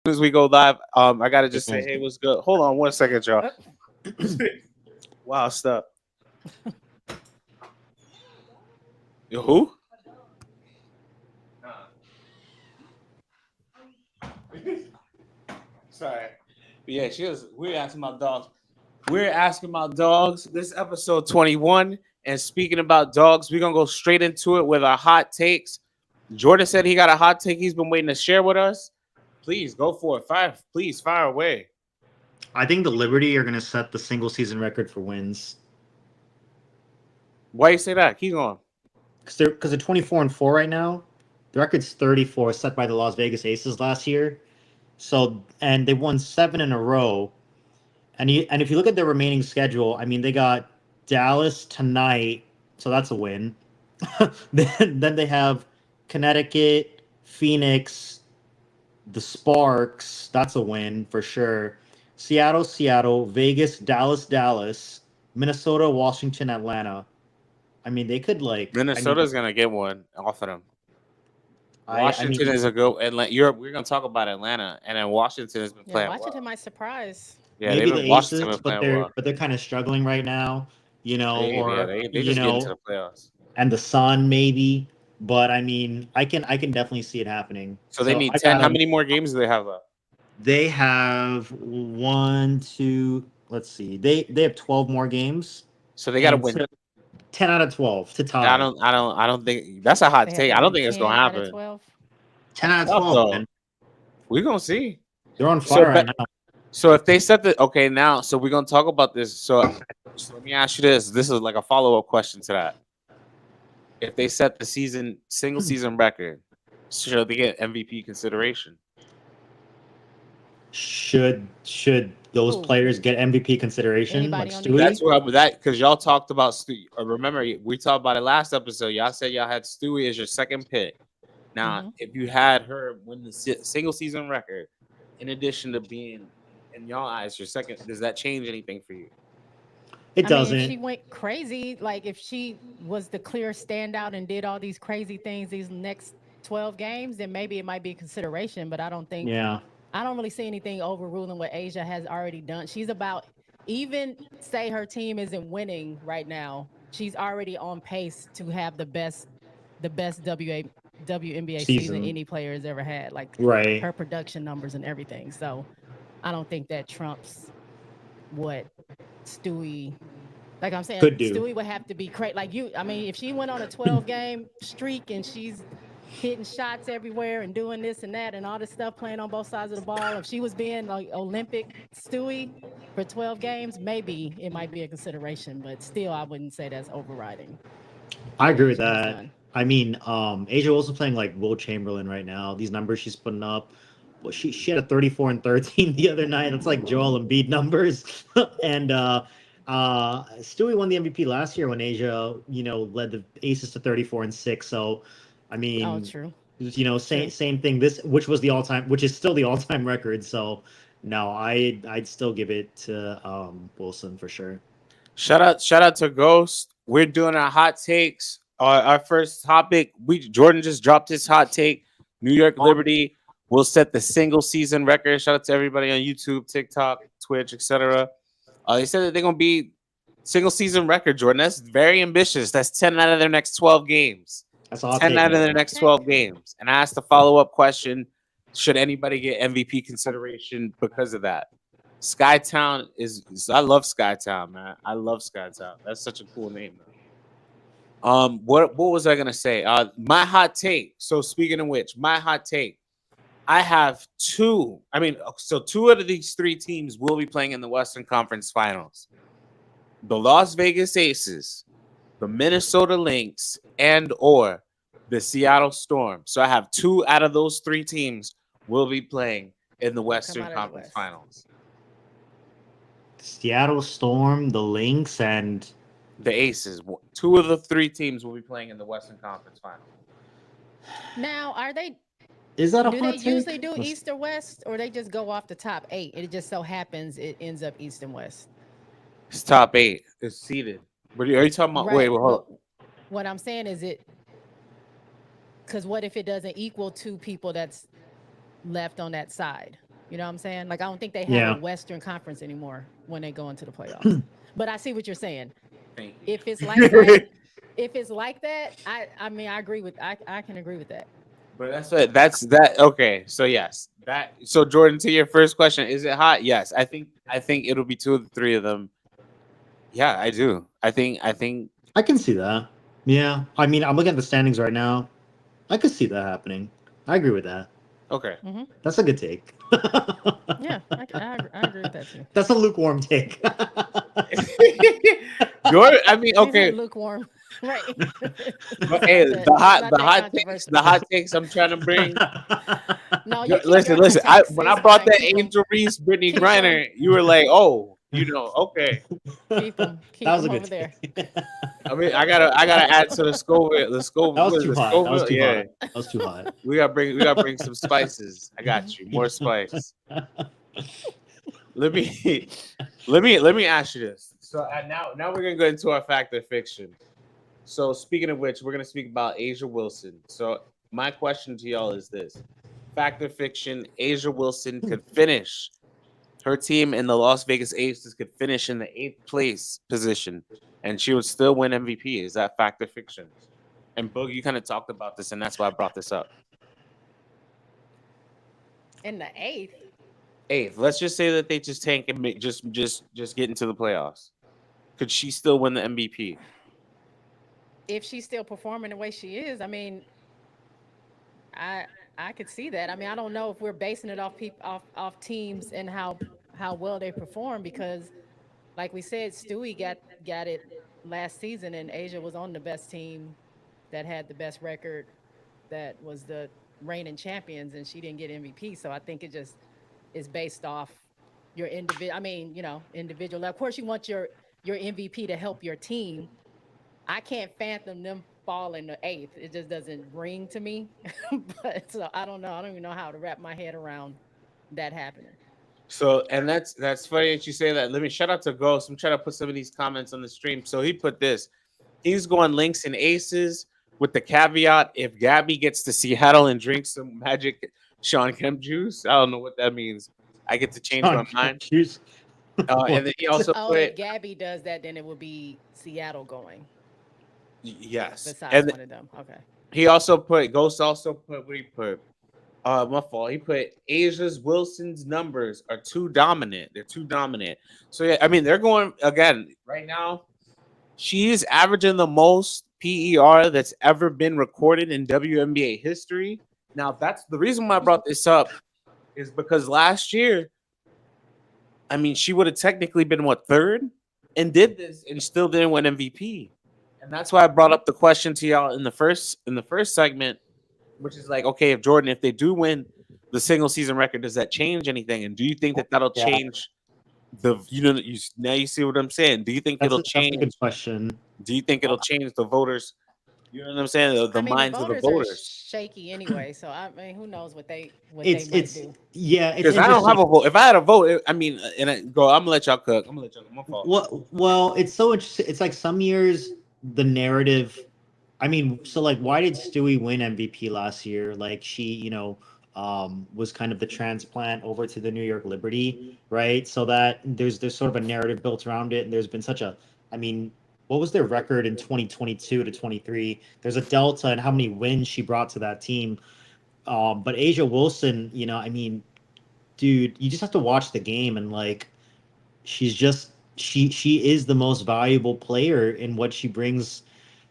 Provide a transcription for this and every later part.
as we go live, I gotta just say, hey, what's good? Hold on 1 second, y'all. Wow, stuff. Yo, who? Sorry. But yeah, we're asking about dogs. We're asking about dogs. This episode 21. And speaking about dogs, we're gonna go straight into it with our hot takes. Jordan said he got a hot take he's been waiting to share with us. Please go for it. Please fire away. I think the Liberty are going to set the single season record for wins. Why you say that? Keep going. Because they're 24-4 right now. The record's 34, set by the Las Vegas Aces last year. So, and they won 7 in a row. And if you look at their remaining schedule, I mean, they got Dallas tonight, so that's a win. then they have Connecticut, Phoenix, the Sparks, that's a win for sure. Seattle, Vegas, Dallas, Minnesota, Washington, Atlanta. I mean, they could Minnesota's gonna get one off of them. Washington is a go. We're gonna talk about Atlanta, and then Washington has been playing. Washington might surprise. Yeah, maybe the Aces, but they're kind of struggling right now. You know, they just get into the playoffs. And the Sun maybe, but I mean, I can definitely see it happening. So they need 10. How many more games do they have left? They have 1, 2. Let's see. They have 12 more games. So they got to win 10 out of 12 to tie. I don't think that's a hot take. I don't think it's gonna happen. 10 out of 12. We're gonna see. They're on fire right now. So if they set now, so we're gonna talk about this. So let me ask you this. This is like a follow-up question to that. If they set the single season record, should they get MVP consideration? Should those players get MVP consideration? Like Stewie? That's what because y'all talked about Stewie. Remember, we talked about it last episode. Y'all said y'all had Stewie as your second pick. Now, if you had her win the single season record, in addition to being in y'all eyes your second, does that change anything for you? It doesn't. If she went crazy, like if she was the clear standout and did all these crazy things these next 12 games, then maybe it might be a consideration. But I don't think. Yeah. I don't really see anything overruling what Asia has already done. She's about, even say her team isn't winning right now, she's already on pace to have the best WNBA season any player has ever had. Like her production numbers and everything. So I don't think that trumps what Stewie, like I'm saying, Stewie would have to be crazy. Like if she went on a 12-game streak and she's hitting shots everywhere and doing this and that and all this stuff, playing on both sides of the ball. If she was being like Olympic Stewie for 12 games, maybe it might be a consideration, but still I wouldn't say that's overriding. I agree with that. I mean, Asia Wilson playing like Will Chamberlain right now. These numbers she's putting up. Well, she had a 34 and 13 the other night. It's like Joel Embiid numbers. And Stewie won the MVP last year when Asia, led the Aces to 34 and 6. So I mean, true. Same thing. Which is still the all-time record. So, no, I'd still give it to Wilson for sure. Shout out to Ghost. We're doing our hot takes. Our first topic. Jordan just dropped his hot take. New York Liberty will set the single season record. Shout out to everybody on YouTube, TikTok, Twitch, etc. They said that they're gonna be single season record. Jordan, that's very ambitious. That's 10 out of their next 12 games. 10 out of their next 12 games. And I asked the follow-up question, should anybody get MVP consideration because of that? Skytown I love Skytown, man. I love Skytown. That's such a cool name. What was I going to say? My hot take. So speaking of which, my hot take, I have two out of these 3 teams will be playing in the Western Conference Finals. The Las Vegas Aces, the Minnesota Lynx, and or the Seattle Storm. So I have 2 out of those 3 teams will be playing in the Western Conference Finals. Seattle Storm, the Lynx, and the Aces. 2 of the 3 teams will be playing in the Western Conference Finals. Now, are they? Is that a do hot they take? usually do East or West, or they just go off the top 8? It just so happens it ends up East and West. It's top 8. It's seeded. But are you talking about? Right. Wait, hold on. What I'm saying is because what if it doesn't equal 2 people that's left on that side? You know what I'm saying? Like, I don't think they have a Western Conference anymore when they go into the playoffs. But I see what you're saying. If it's like that, I mean, I agree with. I can agree with that. But that's that. Okay, so yes, that. So Jordan, to your first question, is it hot? Yes, I think it'll be 2 of the 3 of them. Yeah, I do. I think I can see that. Yeah, I mean, I'm looking at the standings right now. I could see that happening. I agree with that. Okay, that's a good take. Yeah, I agree with that too. That's a lukewarm take. Jordan, I mean, okay, lukewarm, right? But hey, the hot takes I'm trying to bring. No, listen. When I brought that Angel Reese, Brittany Griner, you were like, oh, okay. Keep them over there. I mean, I gotta add to the Scoville. That was too hot. That was too hot. We gotta bring some spices. I got you, more spice. Let me ask you this. So now we're gonna go into our fact or fiction. So speaking of which, we're gonna speak about A'ja Wilson. So my question to y'all is this: fact or fiction? A'ja Wilson could finish. Her team in the Las Vegas Aces could finish in the 8th place position, and she would still win MVP. Is that fact or fiction? And Boog, you kind of talked about this, and that's why I brought this up. In the 8th. 8th. Let's just say that they just tank and just get into the playoffs. Could she still win the MVP? If she's still performing the way she is, I mean, I could see that. I mean, I don't know if we're basing it off teams and how well they perform, because, like we said, Stewie got it last season, and A'ja was on the best team that had the best record, that was the reigning champions, and she didn't get MVP. So I think it just is based off your individual. I mean, individual. Of course, you want your MVP to help your team. I can't fathom them fall in the 8th. It just doesn't ring to me. But so I don't know. I don't even know how to wrap my head around that happening. So, and that's funny that you say that. Let me shout out to Ghost. I'm trying to put some of these comments on the stream. So he put this. He's going Lynx and Aces with the caveat: if Gabby gets to Seattle and drinks some magic Sean Kemp juice, I don't know what that means. I get to change my mind. And then he also put, if Gabby does that, then it will be Seattle going. Yes. Besides one of them. Okay. He also put, Ghost also put, what he put? My fault. He put A'ja Wilson's numbers are too dominant. They're too dominant. So, yeah, I mean, they're going, again, right now, she's averaging the most PER that's ever been recorded in WNBA history. Now, that's the reason why I brought this up, is because last year, I mean, she would have technically been, 3rd? And did this and still didn't win MVP. And that's why I brought up the question to y'all in the first segment, which is like, okay, if they do win the single season record, does that change anything? And do you think that that'll change now you see what I'm saying? Do you think it'll change? That's a good question. Do you think it'll change the voters? You know what I'm saying? The minds of the voters are shaky anyway. So I mean, who knows what they might do? Yeah, because I don't have a vote. If I had a vote, I mean, I'm gonna let y'all cook. I'm gonna let y'all. My fault. Well, it's so interesting. It's like some years the narrative. I mean, so like, why did Stewie win MVP last year? Like, she, was kind of the transplant over to the New York Liberty, right? So that there's sort of a narrative built around it, and there's been such what was their record in 2022 to 23? There's a delta in how many wins she brought to that team. But A'ja Wilson, I mean, dude, you just have to watch the game, and like, she's just she is the most valuable player in what she brings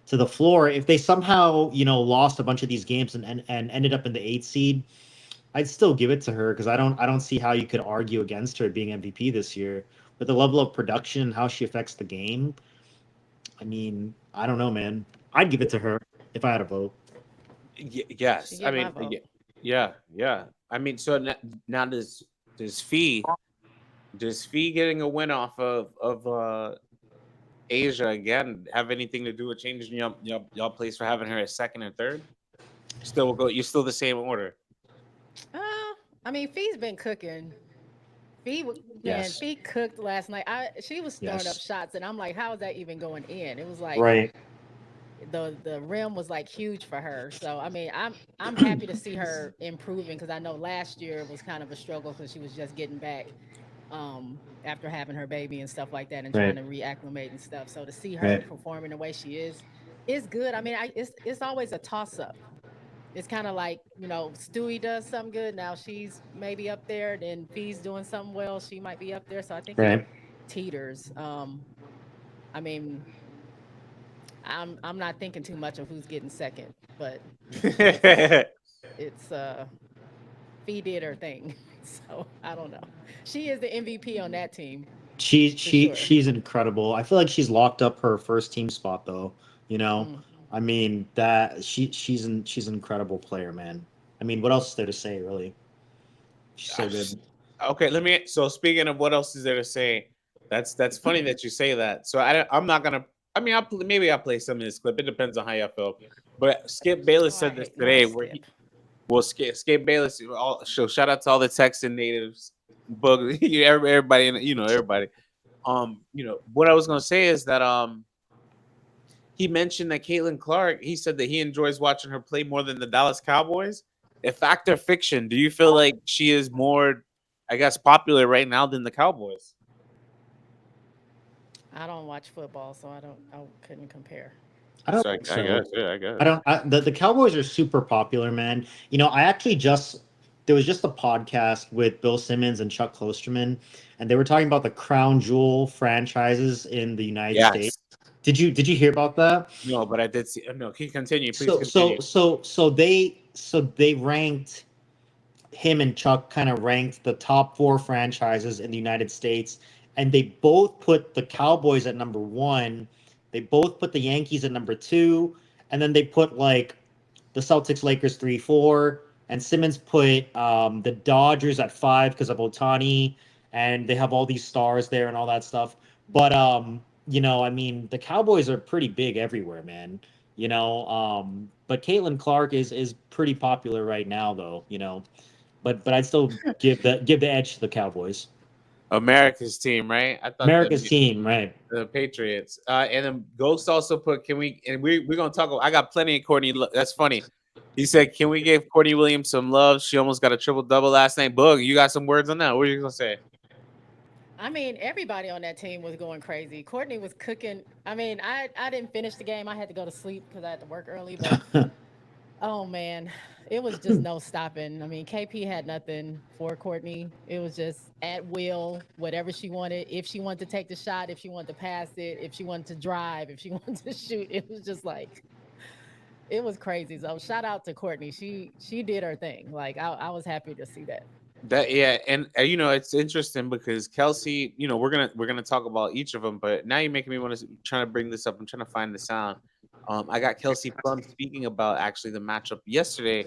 to the floor. If they somehow, lost a bunch of these games and ended up in the 8th seed, I'd still give it to her, because I don't see how you could argue against her being MVP this year. With the level of production and how she affects the game, I mean, I don't know, man. I'd give it to her if I had a vote. Yes, I mean, yeah. I mean, so now does Fee getting a win off of A'ja again have anything to do with changing y'all place for having her as 2nd or 3rd? You're still the same order. I mean, Fee's been cooking. Fee cooked last night. She was throwing up shots, and I'm like, how is that even going in? It was like, right. the rim was like huge for her. So I mean, I'm happy to see her improving because I know last year was kind of a struggle because she was just getting back after having her baby and stuff like that and trying to reacclimate and stuff. So to see her performing the way she is good. I mean, it's always a toss up. It's kind of like, Stewie does something good. Now she's maybe up there. Then Fee's doing something well. She might be up there. So I think it teeters. I mean, I'm not thinking too much of who's getting second, but it's Fee did her thing. So I don't know. She is the MVP on that team. She's incredible. I feel like she's locked up her first team spot though. I mean that she's an incredible player, man. I mean, what else is there to say, really? She's so good. Okay, so speaking of what else is there to say, that's funny that you say that. So I'm not gonna. I mean, I'll play some of this clip. It depends on how y'all feel. But Skip Bayless said this today. Skip Bayless. So shout out to all the Texan natives, everybody, everybody. What I was gonna say is that he mentioned that Caitlin Clark. He said that he enjoys watching her play more than the Dallas Cowboys. If fact or fiction, do you feel like she is more, I guess, popular right now than the Cowboys? I don't watch football, so I couldn't compare. I don't think so. I guess. The Cowboys are super popular, man. I actually there was just a podcast with Bill Simmons and Chuck Klosterman, and they were talking about the crown jewel franchises in the United States. Did you hear about that? No, but I did see. No, can you continue? Please continue. So they ranked, him and Chuck kind of ranked the top 4 franchises in the United States, and they both put the Cowboys at number 1. They both put the Yankees at number 2, and then they put like the Celtics, Lakers 3, 4, and Simmons put the Dodgers at 5 because of Ohtani, and they have all these stars there and all that stuff. But I mean, the Cowboys are pretty big everywhere, man. But Caitlin Clark is pretty popular right now, though. But I'd still give the edge to the Cowboys. America's team, right? I thought America's team, right? The Patriots. And then Ghost also put, we're gonna talk about, I got plenty of Courtney. That's funny. He said, can we give Courtney Williams some love? She almost got a triple-double last night. Boog, you got some words on that? What are you gonna say? I mean, everybody on that team was going crazy. Courtney was cooking. I mean, I didn't finish the game. I had to go to sleep because I had to work early. But oh man, it was just no stopping. I mean, KP had nothing for Courtney. It was just at will, whatever she wanted. If she wanted to take the shot, if she wanted to pass it, if she wanted to drive, if she wanted to shoot, it was just like, it was crazy. So shout out to Courtney. She did her thing. Like I was happy to see that. And it's interesting because Kelsey, we're gonna talk about each of them, but now you're making me want to try to bring this up. I'm trying to find the sound. I got Kelsey Plum speaking about actually the matchup yesterday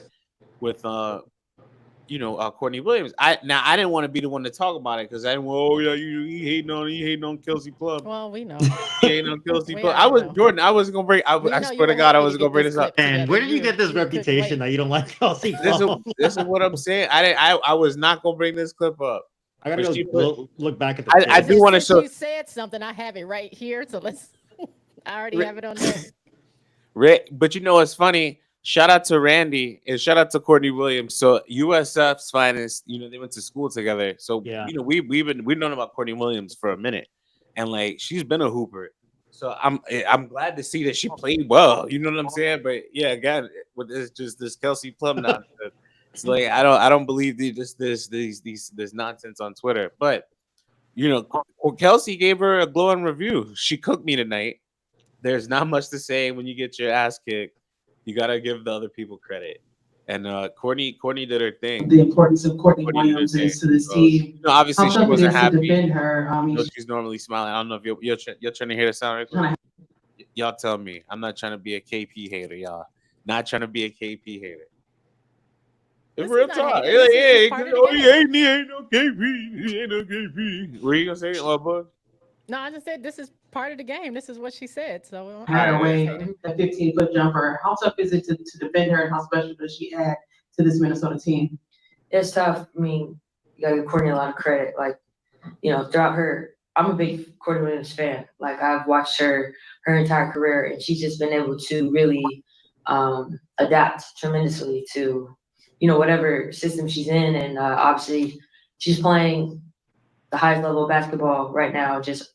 with Courtney Williams. I didn't want to be the one to talk about it because I didn't. Oh yeah, you hating on Kelsey Plum. Well, we know. Hating on Kelsey Plum. I wasn't gonna bring. I swear to God, I was gonna bring this up. And where did you get this reputation that you don't like Kelsey Plum? This is what I'm saying. I was not gonna bring this clip up. I gotta go look back at the. I do want to show. You said something. I have it right here, so let's. I already have it on there. But it's funny. Shout out to Randy and shout out to Courtney Williams. So USF's finest, they went to school together. So we've known about Courtney Williams for a minute, and like she's been a hooper. So I'm glad to see that she played well. You know what I'm saying? But yeah, again, with this Kelsey Plum nonsense, it's like I don't believe this nonsense on Twitter. But Kelsey gave her a glowing review. She cooked me tonight. There's not much to say when you get your ass kicked. You gotta give the other people credit, and Courtney did her thing. The importance of Courtney Williams is to this team. Obviously, she wasn't happy. Defend her. She's normally smiling. I don't know if you're trying to hear the sound right quick. Y'all tell me. I'm not trying to be a KP hater, y'all. Not trying to be a KP hater. It's real talk. He ain't no KP. He ain't no KP. What are you gonna say, bud? No, I just said this is part of the game. This is what she said. So had away a 15-foot jumper. How tough is it to defend her, and how special does she add to this Minnesota team? It's tough. I mean, you gotta give Courtney a lot of credit. Like, throughout her I'm a big Courtney Williams fan. Like I've watched her entire career, and she's just been able to really adapt tremendously to, whatever system she's in. And obviously she's playing the highest level of basketball right now. Just,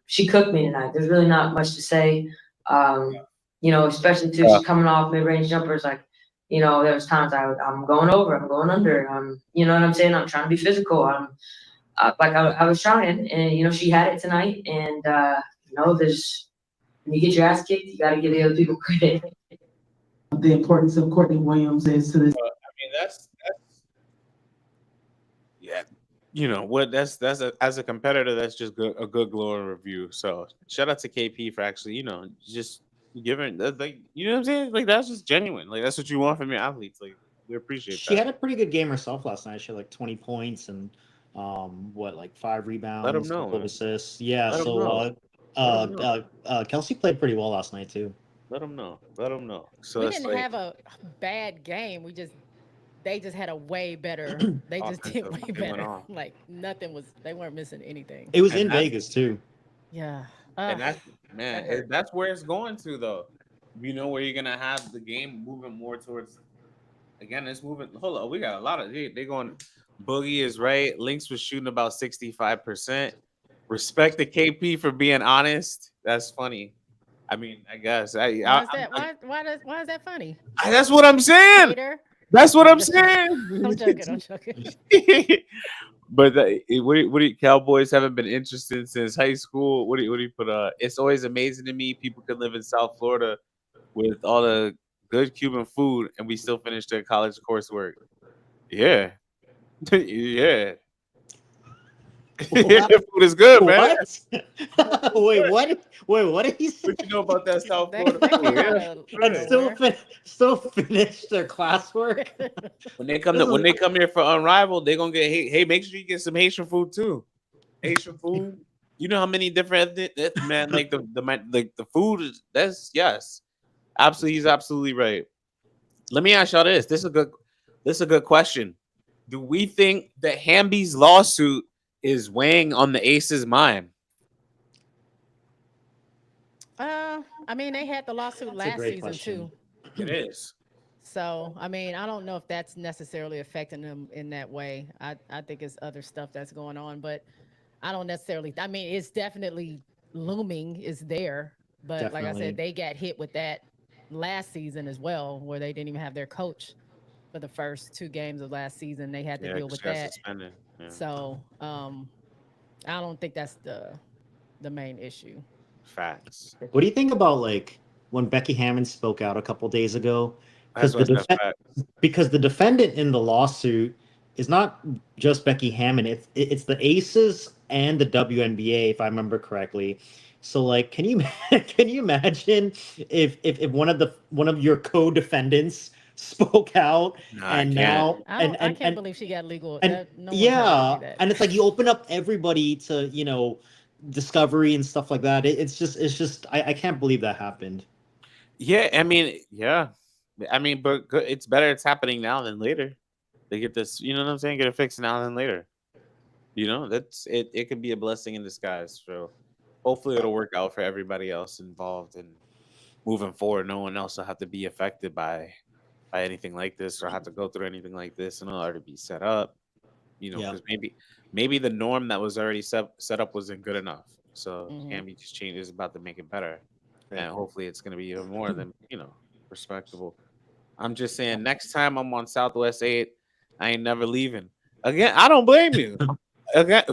she cooked me tonight. There's really not much to say. Especially too, she's coming off mid-range jumpers. Like, there was times I'm going over, I'm going under. You know what I'm saying? I'm trying to be physical. I was trying, and she had it tonight. And there's, when you get your ass kicked, you got to give the other people credit. The importance of Courtney Williams is to this. That's yeah. That's as a competitor, that's just a good glowing review. So shout out to KP for actually, just giving like, you know what I'm saying? Like that's just genuine. Like that's what you want from your athletes. Like we appreciate that. She had a pretty good game herself last night. She had like 20 points and 5 rebounds, Let 'em know, couple of assists. Yeah, Let 'em so Kelsey played pretty well last night too. Let them know. So we didn't have a bad game. They just had a way better. They just did way better. Like nothing was. They weren't missing anything. It was in Vegas too. Yeah. And that's where it's going to though. Where you're gonna have the game moving more towards. Again, it's moving. Hold on, we got a lot of. They going. Boogie is right. Lynx was shooting about 65%. Respect the KP for being honest. That's funny. I mean, I guess. Why is that funny? That's what I'm saying. Hater. That's what I'm saying. I'm joking. But what do you, Cowboys haven't been interested since high school? What do you put? It's always amazing to me. People can live in South Florida with all the good Cuban food, and we still finish their college coursework. Yeah, yeah. Food is good, man. Wait, what? What did he say? What you know about that South Florida food? And still finish their classwork. When they come here for Unrivaled, they're gonna get hey, make sure you get some Haitian food too. Haitian food. You know how many different man, like the food is yes. Absolutely, he's absolutely right. Let me ask y'all this. This is a good question. Do we think that Hamby's lawsuit is weighing on the Aces' mind? I mean, they had the lawsuit last season too. It is. So, I mean, I don't know if that's necessarily affecting them in that way. I think it's other stuff that's going on, but I don't necessarily. I mean, it's definitely looming. Is there? But definitely. Like I said, they got hit with that last season as well, where they didn't even have their coach for the first 2 games of last season. They had to deal with that. Yeah. So, I don't think that's the main issue. Facts. What do you think about like when Becky Hammon spoke out a couple days ago? Because the defendant in the lawsuit is not just Becky Hammon. It's the Aces and the WNBA, if I remember correctly. So, like, can you imagine if one of your co-defendants spoke out I can't believe she got legal. And and it's like you open up everybody to discovery and stuff like that. It's just I can't believe that happened. Yeah, I mean, but it's better it's happening now than later. They get this, you know what I'm saying? Get it fixed now than later. That's it. It could be a blessing in disguise. So hopefully it'll work out for everybody else involved, and moving forward, no one else will have to be affected by anything like this or have to go through anything like this in order to be set up. Because maybe the norm that was already set up wasn't good enough. So Gabby just changes about to make it better. And hopefully it's going to be even more than, respectable. I'm just saying, next time I'm on Southwest 8, I ain't never leaving. Again, I don't blame you. Again,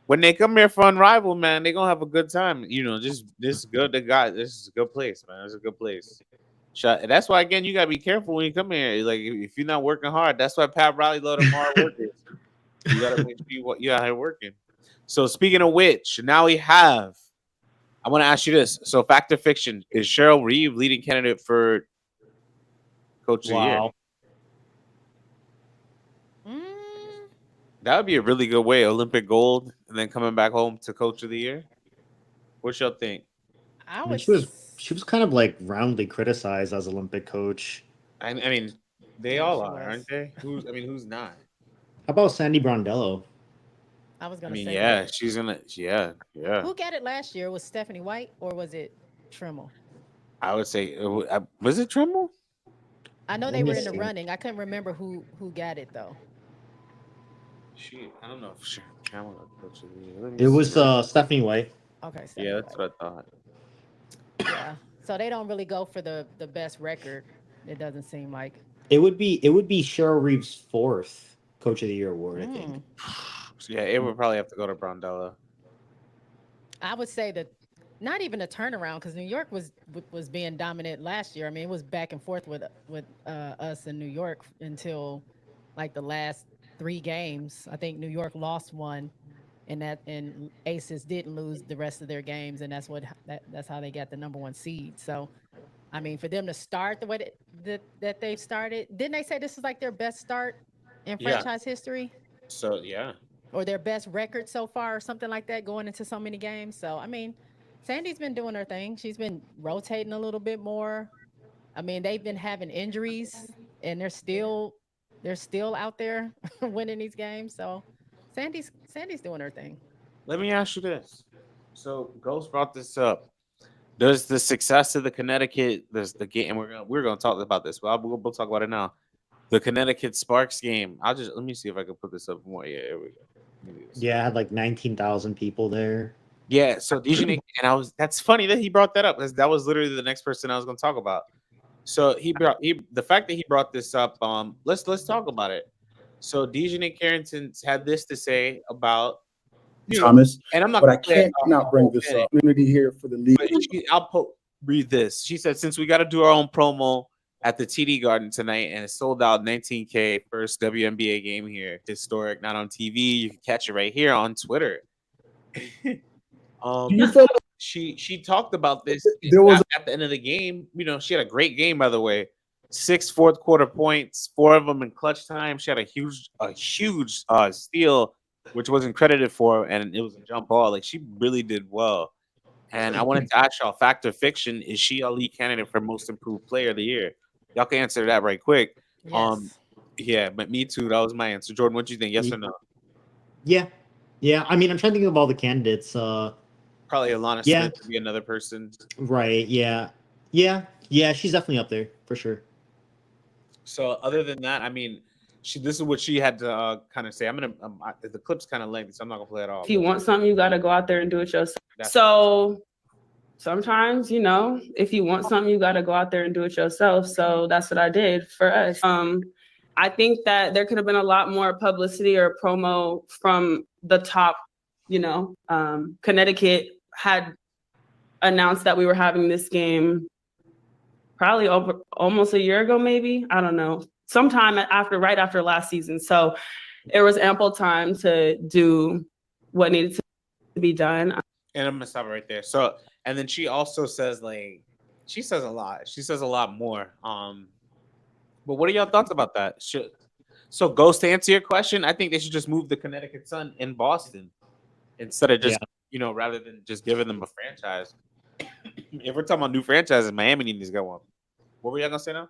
when they come here for Unrivaled, man, they're going to have a good time. This is good. This is a good place, man. It's a good place. That's why, again, you got to be careful when you come here. Like, if you're not working hard, that's why Pat Riley loved them hard workers. You got to make sure you out here working. So, speaking of which, now we have, I want to ask you this. So, fact or fiction, is Cheryl Reeve leading candidate for Coach of the Year? That would be a really good way. Olympic gold and then coming back home to Coach of the Year. What y'all think? She was kind of like roundly criticized as Olympic coach. I mean, they all are, aren't they? Who's not? How about Sandy Brondello? I was gonna I mean, say yeah, that. she's gonna, yeah. Who got it last year? Was Stephanie White or was it Trimmel? I would say, was it Trimble? I know Let they me were in the see. running. I couldn't remember who got it though. I don't know if she, Trimble or Coach of the Year. Let me It was see. Stephanie White. Okay, Yeah, Stephanie that's White. what I thought. Yeah. So they don't really go for the best record. It doesn't seem like. It would be Cheryl Reeves' fourth Coach of the Year award, I think. Yeah, it would probably have to go to Brondella. I would say that not even a turnaround because New York was being dominant last year. I mean, it was back and forth with us in New York until like the last 3 games. I think New York lost one, and Aces didn't lose the rest of their games, and that's how they got the #1 seed. So, I mean, for them to start the way that they've started, didn't they say this is like their best start in franchise history? So yeah. Or their best record so far, or something like that, going into so many games. So, I mean, Sandy's been doing her thing. She's been rotating a little bit more. I mean, they've been having injuries, and they're still out there winning these games. So, Sandy's doing her thing. Let me ask you this. So Ghost brought this up. There's the success of the Connecticut. There's the game. We're gonna talk about this, but we'll talk about it now. The Connecticut Sparks game. Let me see if I can put this up more. Yeah, here we go. Yeah, I had like 19,000 people there. Yeah, so DiJonai, and that's funny that he brought that up, because that was literally the next person I was going to talk about. So the fact that he brought this up, let's talk about it. So DiJonai Carrington had this to say about Thomas, and I'm not, but I can't not bring this up. Community here for the league. Read this. She said, since we got to do our own promo at the TD Garden tonight, and it sold out 19K, first WNBA game here, historic, not on TV. You can catch it right here on Twitter. She talked about this at the end of the game. She had a great game, by the way. 6 fourth quarter points, 4 of them in clutch time. She had a huge steal, which wasn't credited for, and it was a jump ball. Like, she really did well. And I wanted to ask y'all, fact or fiction, is she a league candidate for most improved player of the year? Y'all can answer that right quick. Yes. Yeah, but me too. That was my answer. Jordan, what do you think? Yes or no? Yeah. I mean, I'm trying to think of all the candidates. Probably Alana Smith would be another person. Right. Yeah. She's definitely up there for sure. So other than that, I mean, this is what she had to kind of say. The clip's kind of lengthy, so I'm not gonna play it all. If you want something, you got to go out there and do it yourself. So sometimes, if you want something, you got to go out there and do it yourself. So that's what I did for us. I think that there could have been a lot more publicity or promo from the top. Connecticut had announced that we were having this game probably over almost a year ago, maybe. I don't know. Sometime right after last season. So there was ample time to do what needed to be done. And I'm gonna stop it right there. So, and then she also says, she says a lot. She says a lot more. But what are y'all thoughts about that? So, Ghost, to answer your question, I think they should just move the Connecticut Sun in Boston instead of just, rather than just giving them a franchise. If we're talking about new franchises, Miami needs to get one. What were y'all gonna say now?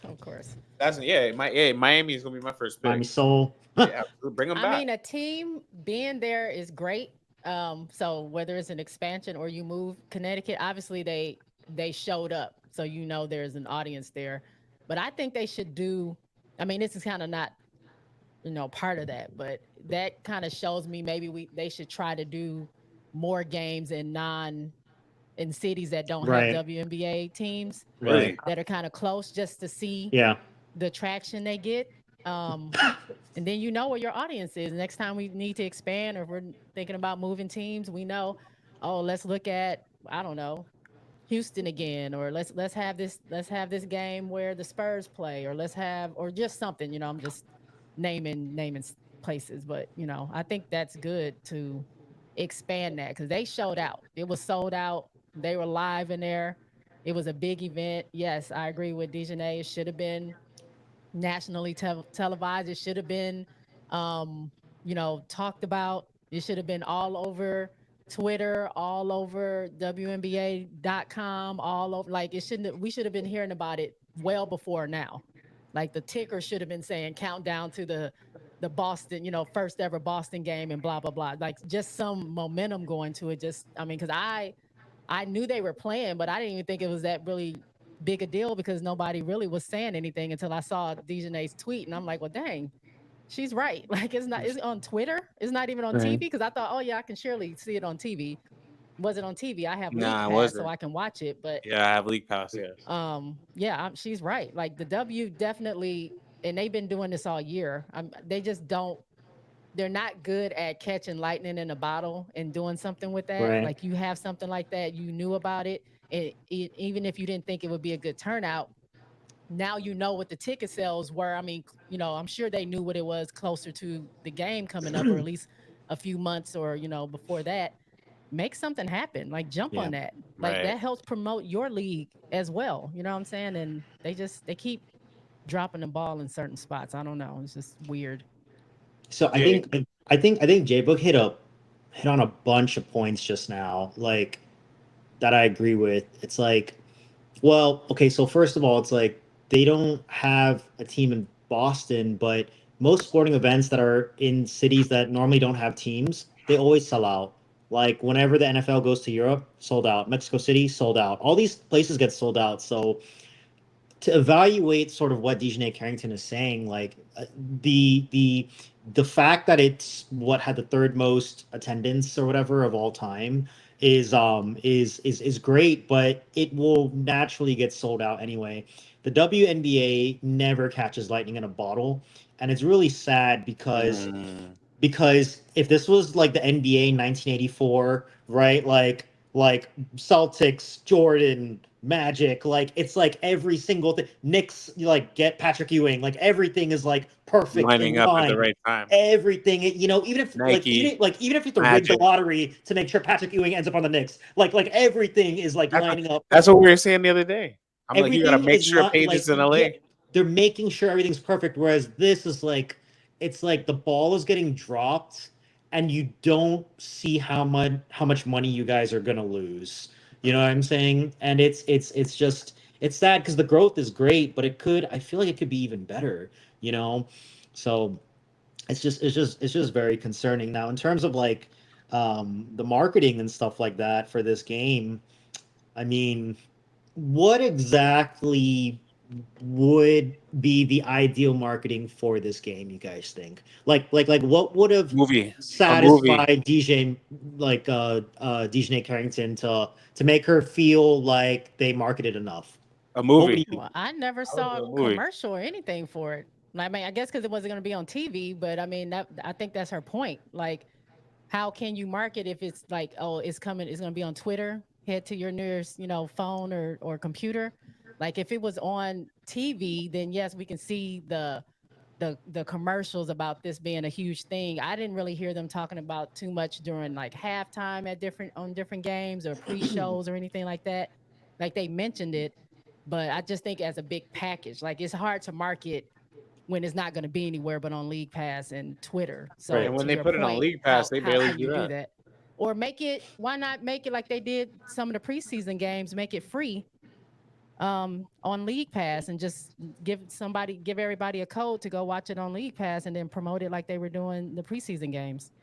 Of course. Miami is gonna be my first pick. Miami Soul. Yeah, bring them back. I mean, a team being there is great. So whether it's an expansion or you move Connecticut, obviously they showed up, so there's an audience there. But I think they should do. I mean, this is kind of not, part of that, but that kind of shows me maybe they should try to do more games in cities that don't have WNBA teams that are kind of close, just to see the traction they get. And then where your audience is. Next time we need to expand, or if we're thinking about moving teams, we know, let's look at, I don't know, Houston again, or let's have this game where the Spurs play, or just something, I'm just naming places, but I think that's good to expand that, because they showed out. It was sold out. They were live in there. It was a big event. Yes, I agree with DiJonai. It should have been nationally televised. It should have been, talked about. It should have been all over Twitter, all over WNBA.com, all over. Like, we should have been hearing about it well before now. Like, the ticker should have been saying countdown to the the Boston, first ever Boston game and blah blah blah. Like just some momentum going to it. Because I knew they were playing, but I didn't even think it was that really big a deal because nobody really was saying anything until I saw DiJonai's tweet, and I'm like, well, dang. She's right. Like it's on Twitter. It's not even on TV because I thought, oh yeah, I can surely see it on TV. Was it on TV? I have League Pass, so I can watch it. But yeah, I have League Pass. Yeah. She's right. Like the W definitely, and they've been doing this all year. They just don't. They're not good at catching lightning in a bottle and doing something with that. Right. Like you have something like that, you knew about it, and even if you didn't think it would be a good turnout. Now you know what the ticket sales were. I'm sure they knew what it was closer to the game coming up, or at least a few months or, before that. Make something happen. Like jump on that. Like that helps promote your league as well. You know what I'm saying? And they keep dropping the ball in certain spots. I don't know. It's just weird. So I think J-Book hit on a bunch of points just now, like that I agree with. It's like, well, okay, so first of all, it's like they don't have a team in Boston, but most sporting events that are in cities that normally don't have teams, they always sell out. Like whenever the NFL goes to Europe, sold out. Mexico City, sold out. All these places get sold out. So to evaluate sort of what DiJonai Carrington is saying, like the fact that it's what had the third most attendance or whatever of all time is great, but it will naturally get sold out anyway. The WNBA never catches lightning in a bottle, and it's really sad because if this was like the NBA in 1984, right? Like Celtics, Jordan, Magic, like it's like every single thing. Knicks, like get Patrick Ewing, like everything is like perfect, lining up at the right time. Everything, even if Nike, even if you have to rig the lottery to make sure Patrick Ewing ends up on the Knicks, like everything is like lining up. That's what we were saying the other day. I'm like, you gotta make sure Paige's in LA. Yeah, they're making sure everything's perfect. Whereas this is like, it's like the ball is getting dropped, and you don't see how much money you guys are gonna lose. You know what I'm saying? And it's sad because the growth is great, but I feel like it could be even better. So it's just very concerning. Now in terms of like the marketing and stuff like that for this game, I mean, what exactly would be the ideal marketing for this game, you guys think? Like what would have satisfied DiJonai Carrington to make her feel like they marketed enough? A movie. Well, I never saw a commercial or anything for it. I guess because it wasn't going to be on TV, but I think that's her point. Like, how can you market if it's like, oh, it's coming, it's going to be on Twitter, head to your nearest, phone or computer. Like if it was on TV, then yes, we can see the commercials about this being a huge thing. I didn't really hear them talking about too much during like halftime on different games or pre-shows or anything like that. Like they mentioned it, but I just think as a big package, like it's hard to market when it's not going to be anywhere but on League Pass and Twitter. So and when they put it on League Pass, they barely do that. Or why not make it like they did some of the preseason games, make it free on League Pass and just give everybody a code to go watch it on League Pass and then promote it like they were doing the preseason games.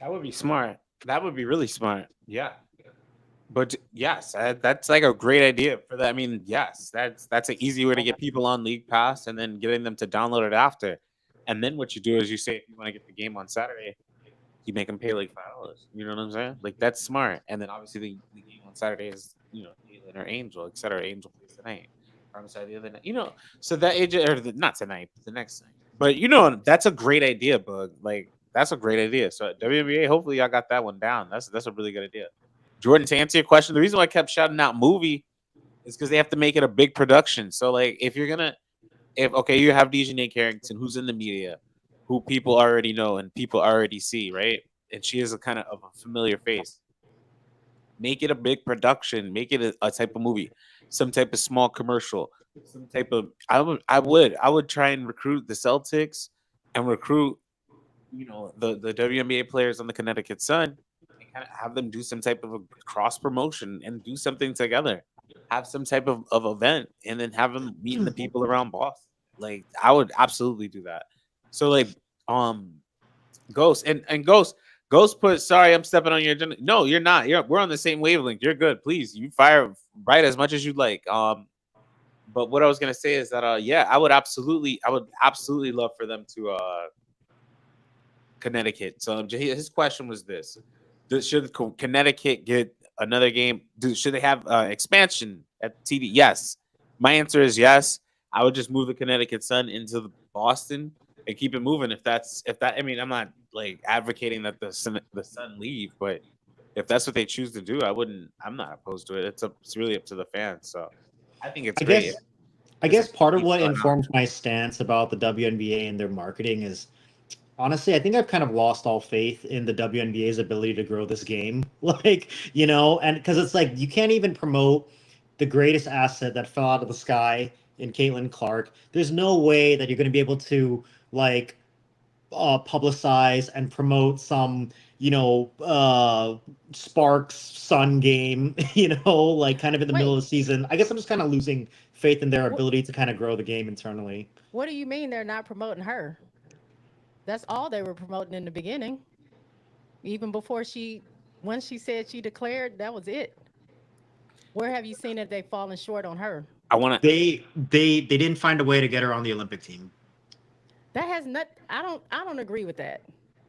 That would be smart. That would be really smart. Yeah. But yes, that's like a great idea for that. I mean, yes, that's an easy way to get people on League Pass and then getting them to download it after. And then what you do is you say, if you want to get the game on Saturday, you make them pay like $5. You know what I'm saying? Like that's smart. And then obviously the game on Saturday is, Jalen or Angel, etc. Angel plays tonight. Promise the other night. So that not tonight, but the next night. But that's a great idea, Bug. Like that's a great idea. So WNBA, hopefully y'all got that one down. That's a really good idea. Jordan, to answer your question, the reason why I kept shouting out movie is because they have to make it a big production. So like if you have DiJonai Carrington, who's in the media, who people already know and people already see, right? And she is a kind of a familiar face. Make it a big production. Make it a type of movie, some type of small commercial, some type of. I would try and recruit the Celtics and recruit, the WNBA players on the Connecticut Sun and kind of have them do some type of a cross promotion and do something together. Have some type of event and then have them meeting the people around Boston. Like I would absolutely do that. So like Ghost and Ghost put, sorry, I'm stepping on your agenda. No, you're not. We're on the same wavelength. You're good. Please, you fire right as much as you'd like. But what I was gonna say is that I would absolutely love for them to Connecticut. So his question was this: should Connecticut get another game? Should they have expansion at TD? Yes. My answer is yes. I would just move the Connecticut Sun into Boston and keep it moving. If that, I mean, I'm not like advocating that the Sun leave, but if that's what they choose to do, I'm not opposed to it. It's really up to the fans. So I think it's great. I guess part of what informs my stance about the WNBA and their marketing is, honestly, I think I've kind of lost all faith in the WNBA's ability to grow this game. Like, and because it's like you can't even promote the greatest asset that fell out of the sky in Caitlin Clark. There's no way that you're going to be able to like publicize and promote some, Sparks Sun game, like kind of in the middle of the season. I guess I'm just kind of losing faith in their ability to kind of grow the game internally. What do you mean they're not promoting her? That's all they were promoting in the beginning. Even before when she said she declared, that was it. Where have you seen that they've fallen short on her? They didn't find a way to get her on the Olympic team. That has not. I don't agree with that.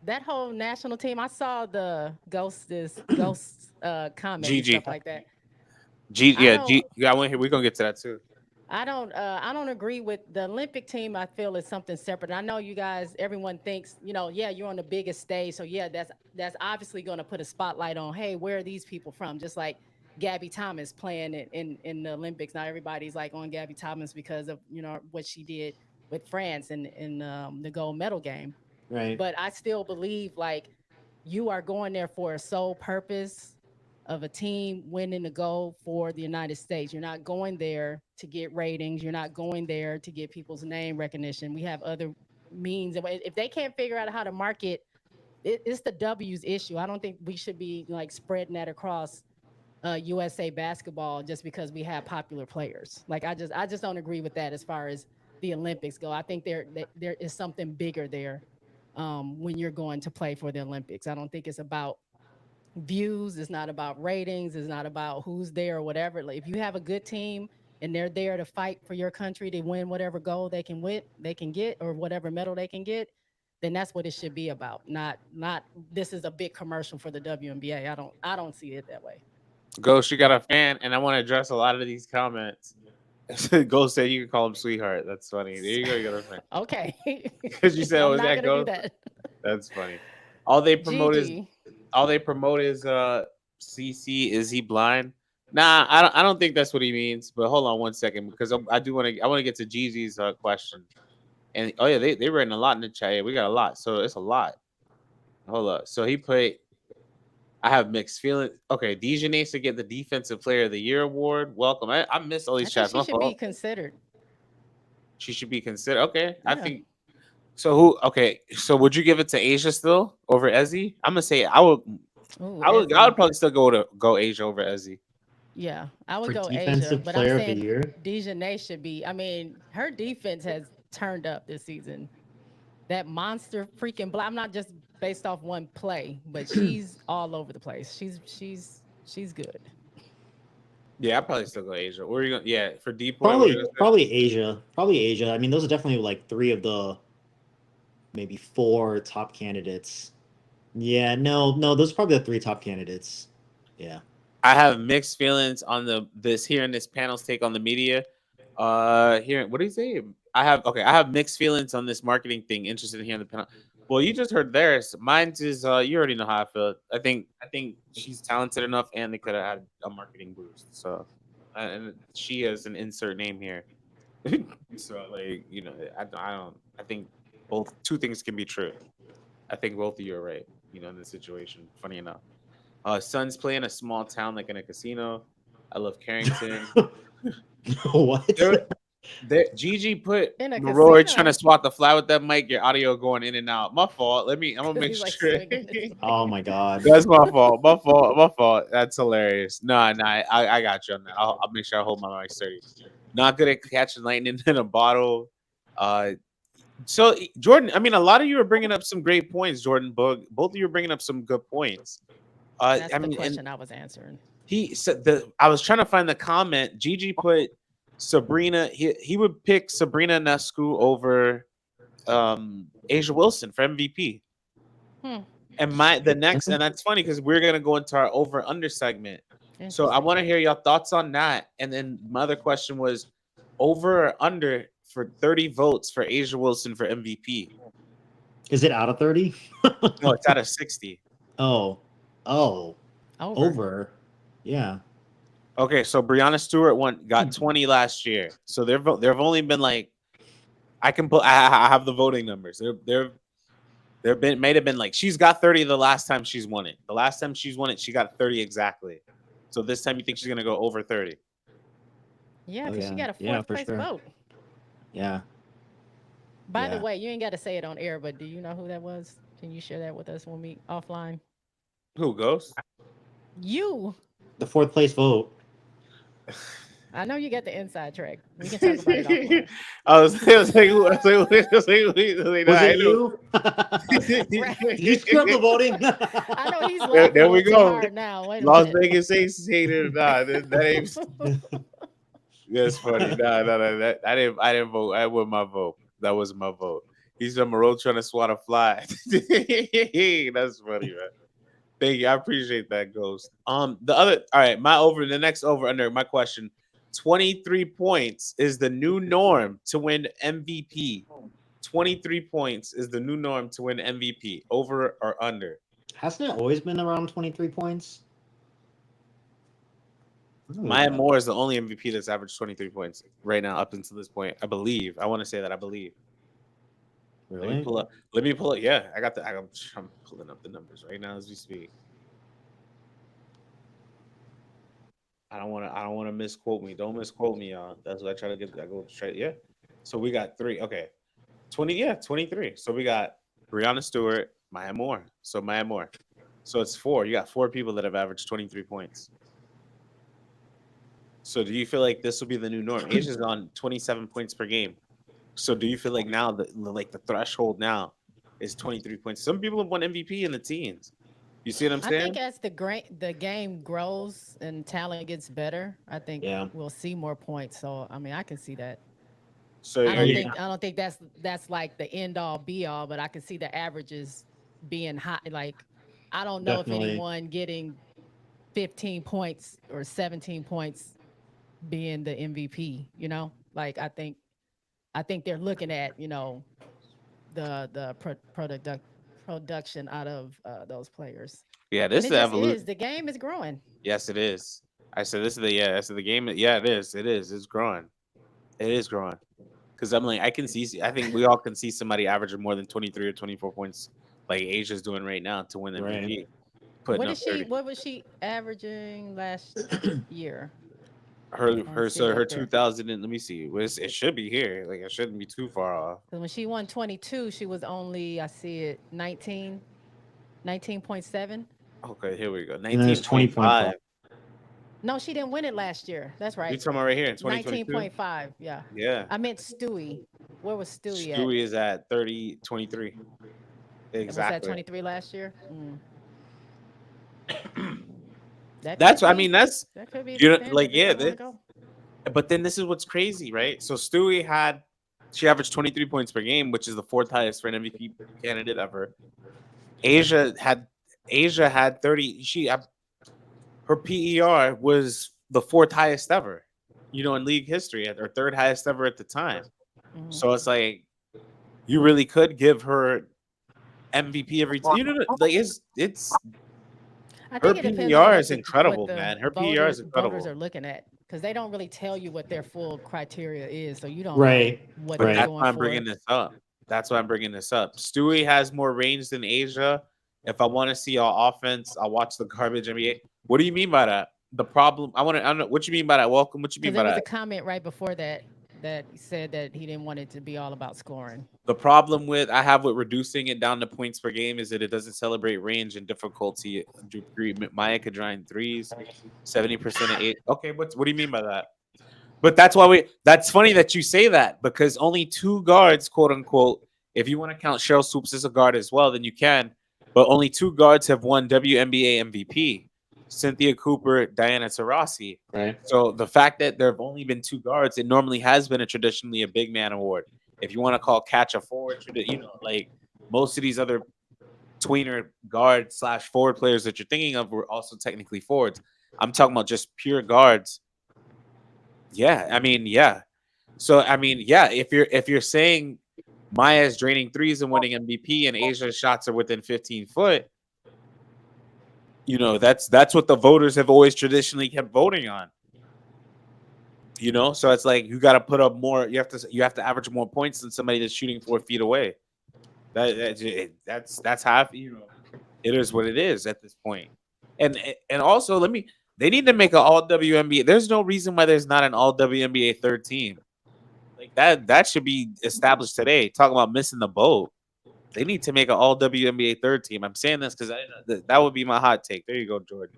That whole national team. I saw the ghost comment and stuff like that. I want to hear. We're gonna get to that too. I don't agree with the Olympic team. I feel is something separate. I know you guys, everyone thinks, you're on the biggest stage. So yeah, that's obviously going to put a spotlight on, hey, where are these people from? Just like Gabby Thomas playing in the Olympics. Now everybody's like on Gabby Thomas because of, what she did with France in the gold medal game. Right. But I still believe like you are going there for a sole purpose of a team winning the gold for the United States. You're not going there to get ratings. You're not going there to get people's name recognition. We have other means. If they can't figure out how to market, it's the W's issue. I don't think we should be like spreading that across USA basketball just because we have popular players. Like I just don't agree with that as far as the Olympics go. I think there is something bigger there when you're going to play for the Olympics. I don't think it's about views. It's not about ratings. It's not about who's there or whatever. Like if you have a good team and they're there to fight for your country to win whatever gold they can get or whatever medal they can get, then that's what it should be about. Not this is a big commercial for the WNBA. I don't see it that way. Ghost, you got a fan, and I want to address a lot of these comments. Ghost said you can call him sweetheart. That's funny. There you go. You got a fan. Okay. Because you said, "Was that Ghost?" That's funny. All they promote is CC. Is he blind? Nah, I don't think that's what he means. But hold on one second, because I want to get to Jeezy's question. And oh yeah, they written a lot in the chat. Yeah, we got a lot, so it's a lot. Hold up. So he put, I have mixed feelings. Okay, DiJonai to get the Defensive Player of the Year award. Welcome. I missed all these chats. She should be considered. She should be considered. Okay, yeah. I think. So who? Okay, so would you give it to Asia still over Ezzy? I'm gonna say I would. Ooh, I would probably still go Asia over Ezzy. Yeah, I would go Asia, but I'm saying DiJonai should be. I mean, her defense has turned up this season. That monster freaking I'm not just based off one play, but she's all over the place. She's good. Yeah, I'd probably still go Asia. Where are you going? Yeah, for deep. Probably Asia. I mean, those are definitely like three of the maybe four top candidates. Yeah, no, those are probably the three top candidates. Yeah. I have mixed feelings on this panel's take on the media. Here, what do you say? I have mixed feelings on this marketing thing. Interested in hearing the panel. Well, you just heard theirs. Mine is you already know how I feel. I think she's talented enough, and they could have had a marketing boost. So, and she has an insert name here. So, like, I don't. I think two things can be true. I think both of you are right. In this situation. Funny enough. Sun's play in a small town like in a casino. I love Carrington. What? Gigi put Roy trying to swat the fly with that mic. Your audio going in and out. My fault. I'm gonna make sure. Oh my god. That's my fault. My fault. That's hilarious. No, I got you on that. I'll make sure I hold my mic sturdy. Not good at catching lightning in a bottle. So Jordan, I mean, a lot of you are bringing up some great points, Jordan. Both of you are bringing up some good points. That's the question I was answering. He said I was trying to find the comment. Gigi put Sabrina. He would pick Sabrina Ionescu over A'ja Wilson for MVP. And and that's funny because we're gonna go into our over under segment. So I want to hear your thoughts on that. And then my other question was over or under for 30 votes for A'ja Wilson for MVP. Is it out of 30? No, it's out of 60. Oh, over. Yeah. Okay, so Breonna Stewart got 20 last year. So there've only been like, I have the voting numbers. Might have been like, she's got 30 the last time she's won it. The last time she's won it, she got 30 exactly. So this time you think she's gonna go over 30? Yeah, because she got a fourth place vote. Yeah. By the way, you ain't got to say it on air, but do you know who that was? Can you share that with us when we offline? Who goes? You. The fourth place vote. I know you got the inside track. We can talk about it offline. Was it you? You screwed up the voting. I know he's laughing. There we go. Hard now. Las Vegas Aces hated. Nah, that ain't. That's funny. Nah, I didn't vote. I won my vote. That was my vote. He's on the road trying to swat a fly. That's funny, man. Thank you. I appreciate that, Ghost. The next over under, my question, 23 points is the new norm to win MVP. 23 points is the new norm to win MVP. Over or under? Hasn't it always been around 23 points? Maya Moore is the only MVP that's averaged 23 points right now up until this point. I believe. I want to say that. I believe. Really? Let me pull up. Yeah, I'm pulling up the numbers right now as we speak. I don't want to misquote me. Don't misquote me, y'all. That's what I try to get. I go straight. Yeah. So we got 3. Okay. 23. So we got Breonna Stewart, Maya Moore. So Maya Moore. So it's 4. You got 4 people that have averaged 23 points. So do you feel like this will be the new norm? Asia's on 27 points per game. So do you feel like now the threshold now is 23 points? Some people have won MVP in the teens. You see what I'm saying? I think as the game grows and talent gets better, I think we'll see more points. So I mean, I can see that. So I don't think that's like the end all be all, but I can see the averages being high. Like I don't know if anyone getting 15 points or 17 points being the MVP. You know, like I think they're looking at the production out of those players. Yeah, this is the evolution. The game is growing. Yes, it is. I said this is the game. Yeah, it is. It's growing. It is growing. Because I'm like, I think we all can see somebody averaging more than 23 or 24 points, like Asia's doing right now to win the MVP. What was she averaging last year? Her 2000 and let me see. It should be here. Like it shouldn't be too far off. When she won 22, she was only 19.7. Okay, here we go. 19.5. No, she didn't win it last year. That's right. You're talking about right here in 2022? 19.5. Yeah. Yeah. I meant Stewie. Where was Stewie at? Stewie is at 23. Exactly. Was that 23 last year? That could be but then this is what's crazy, right? So Stewie she averaged 23 points per game, which is the 4th highest for an MVP candidate ever. Asia had 30. Her PER was the 4th highest ever, in league history, or 3rd highest ever at the time. Mm-hmm. So it's like you really could give her MVP every time. It's. Her PER is incredible, man. Her PER is incredible. Voters are looking at because they don't really tell you what their full criteria is, so you don't know what they're That's going why I'm for. bringing this up. Stewie has more range than Asia. If I want to see all offense, I'll watch the garbage NBA. What do you mean by that? The problem I don't know what you mean by that. Welcome. What you mean by that? There was a comment right before that said that he didn't want it to be all about scoring. The problem I have with reducing it down to points per game is that it doesn't celebrate range and difficulty. Maya could grind threes, 70% of 8. Okay, what do you mean by that? But that's funny that you say that because only 2 guards, quote unquote, If you want to count Cheryl Swoops as a guard as well, then you can. But only 2 guards have won WNBA MVP. Cynthia Cooper, Diana Taurasi. Right. So the fact that there have only been 2 guards, it normally has been traditionally a big man award. If you want to call catch a forward, like most of these other tweener guard / forward players that you're thinking of were also technically forwards. I'm talking about just pure guards. Yeah, I mean, yeah. So I mean, yeah, if you're saying Maya's draining threes and winning MVP and Asia's shots are within 15 foot, that's what the voters have always traditionally kept voting on. So it's like you got to put up more. You have to average more points than somebody that's shooting 4 feet away. That's half. It is what it is at this point. And also, they need to make an all WNBA. There's no reason why there's not an all WNBA third team. Like that should be established today. Talking about missing the boat. They need to make an all WNBA third team. I'm saying this because that would be my hot take. There you go, Jordan.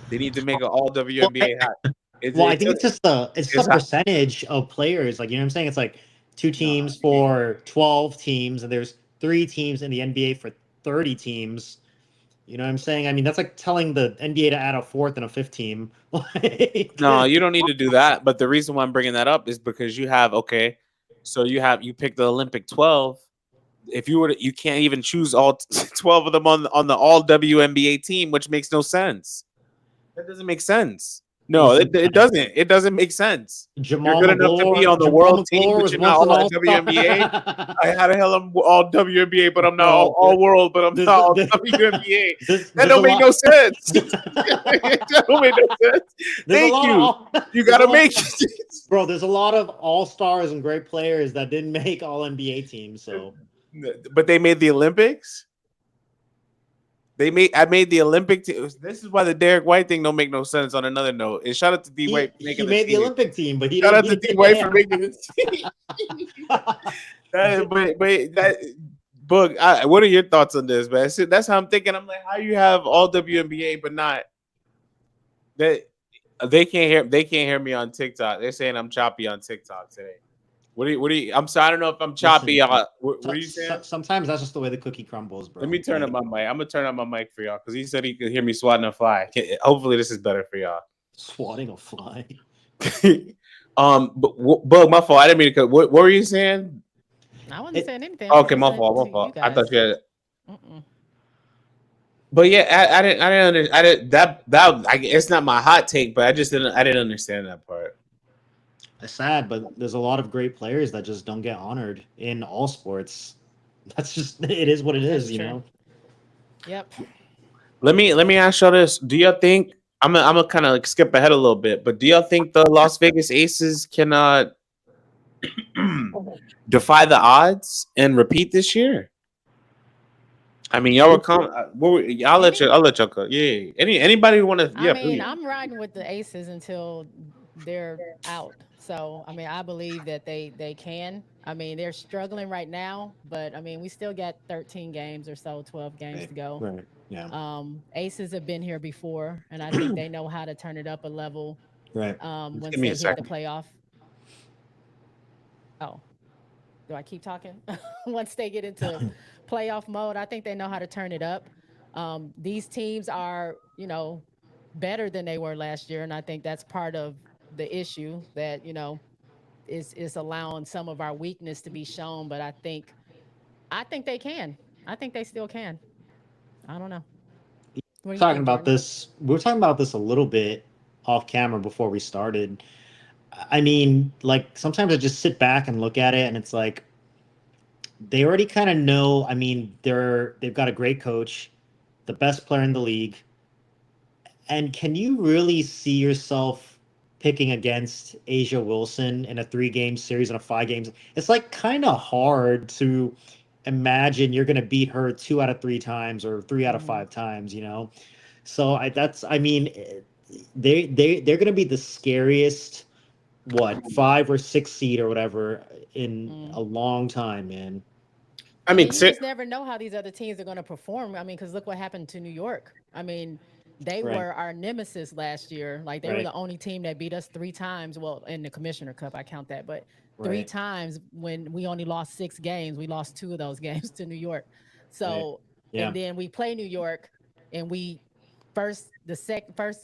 They need to make an all WNBA hot. I think it's just the percentage of players. Like, you know what I'm saying? It's like 2 teams for 12 teams, and there's 3 teams in the NBA for 30 teams. You know what I'm saying? I mean, that's like telling the NBA to add a 4th and a 5th team. No, you don't need to do that. But the reason why I'm bringing that up is because you pick the Olympic 12. If you can't even choose all 12 of them on the all WNBA team, which makes no sense. That doesn't make sense. No, it doesn't. It doesn't make sense. Jamal You're good enough to be on the world team, but you're not all WNBA. How the hell I'm all WNBA, but I'm not all world, but I'm not all WNBA. That don't make no sense. That don't make no sense. Thank you. You gotta make it. Bro, there's a lot of all-stars and great players that didn't make all NBA teams, so. But they made the Olympics. I made the Olympic team. This is why the Derek White thing don't make no sense. On another note, and shout out to D White for making the Olympic team, but shout out to D White for making the team. What are your thoughts on this, man? That's how I'm thinking. I'm like, how you have all WNBA but not that? They can't hear me on TikTok. They're saying I'm choppy on TikTok today. What do you? I'm sorry. I don't know if I'm choppy. What are you saying? Sometimes that's just the way the cookie crumbles, bro. Let me turn up my mic. I'm gonna turn up my mic for y'all because he said he could hear me swatting a fly. Hopefully, this is better for y'all. Swatting a fly. But my fault. I didn't mean to. What were you saying? I wasn't saying anything. Okay, my fault. I thought you had. But yeah, I didn't understand. It's not my hot take, but I didn't understand that part. It's sad, but there's a lot of great players that just don't get honored in all sports. That's just it is what it is, you know. Yep. Let me ask y'all this: do y'all think I'm gonna kind of like skip ahead a little bit, but do y'all think the Las Vegas Aces cannot defy the odds and repeat this year? I mean, y'all were I'll let y'all go. Yeah. Anybody want to? Yeah. I mean, I'm riding with the Aces until they're out. So, I mean, I believe that they can. I mean, they're struggling right now, but I mean, we still got 13 games or so, 12 games to go. Right. Yeah. Aces have been here before, and I think they know how to turn it up a level. Right. Once they hit the playoff. Oh, do I keep talking? Once they get into playoff mode, I think they know how to turn it up. These teams are, better than they were last year, and I think that's part of the issue that is allowing some of our weakness to be shown. But I think they can. I think they still can. I don't know. We were talking about this a little bit off camera before we started. I mean, like, sometimes I just sit back and look at it, and it's like they already kind of know. I mean, they've got a great coach, the best player in the league. And can you really see yourself picking against Asia Wilson in a 3-game series and a 5 games? It's like kind of hard to imagine you're going to beat her 2 out of 3 times or 3 out of 5 times, So they're going to be the scariest 5 or 6 seed or whatever in a long time, man. I mean, you just never know how these other teams are going to perform. I mean, because look what happened to New York. I mean, They were our nemesis last year. Like they were the only team that beat us 3 times. Well, in the Commissioner Cup, I count that, but 3 times when we only lost 6 games, we lost 2 of those games to New York. So, and then we play New York, and we first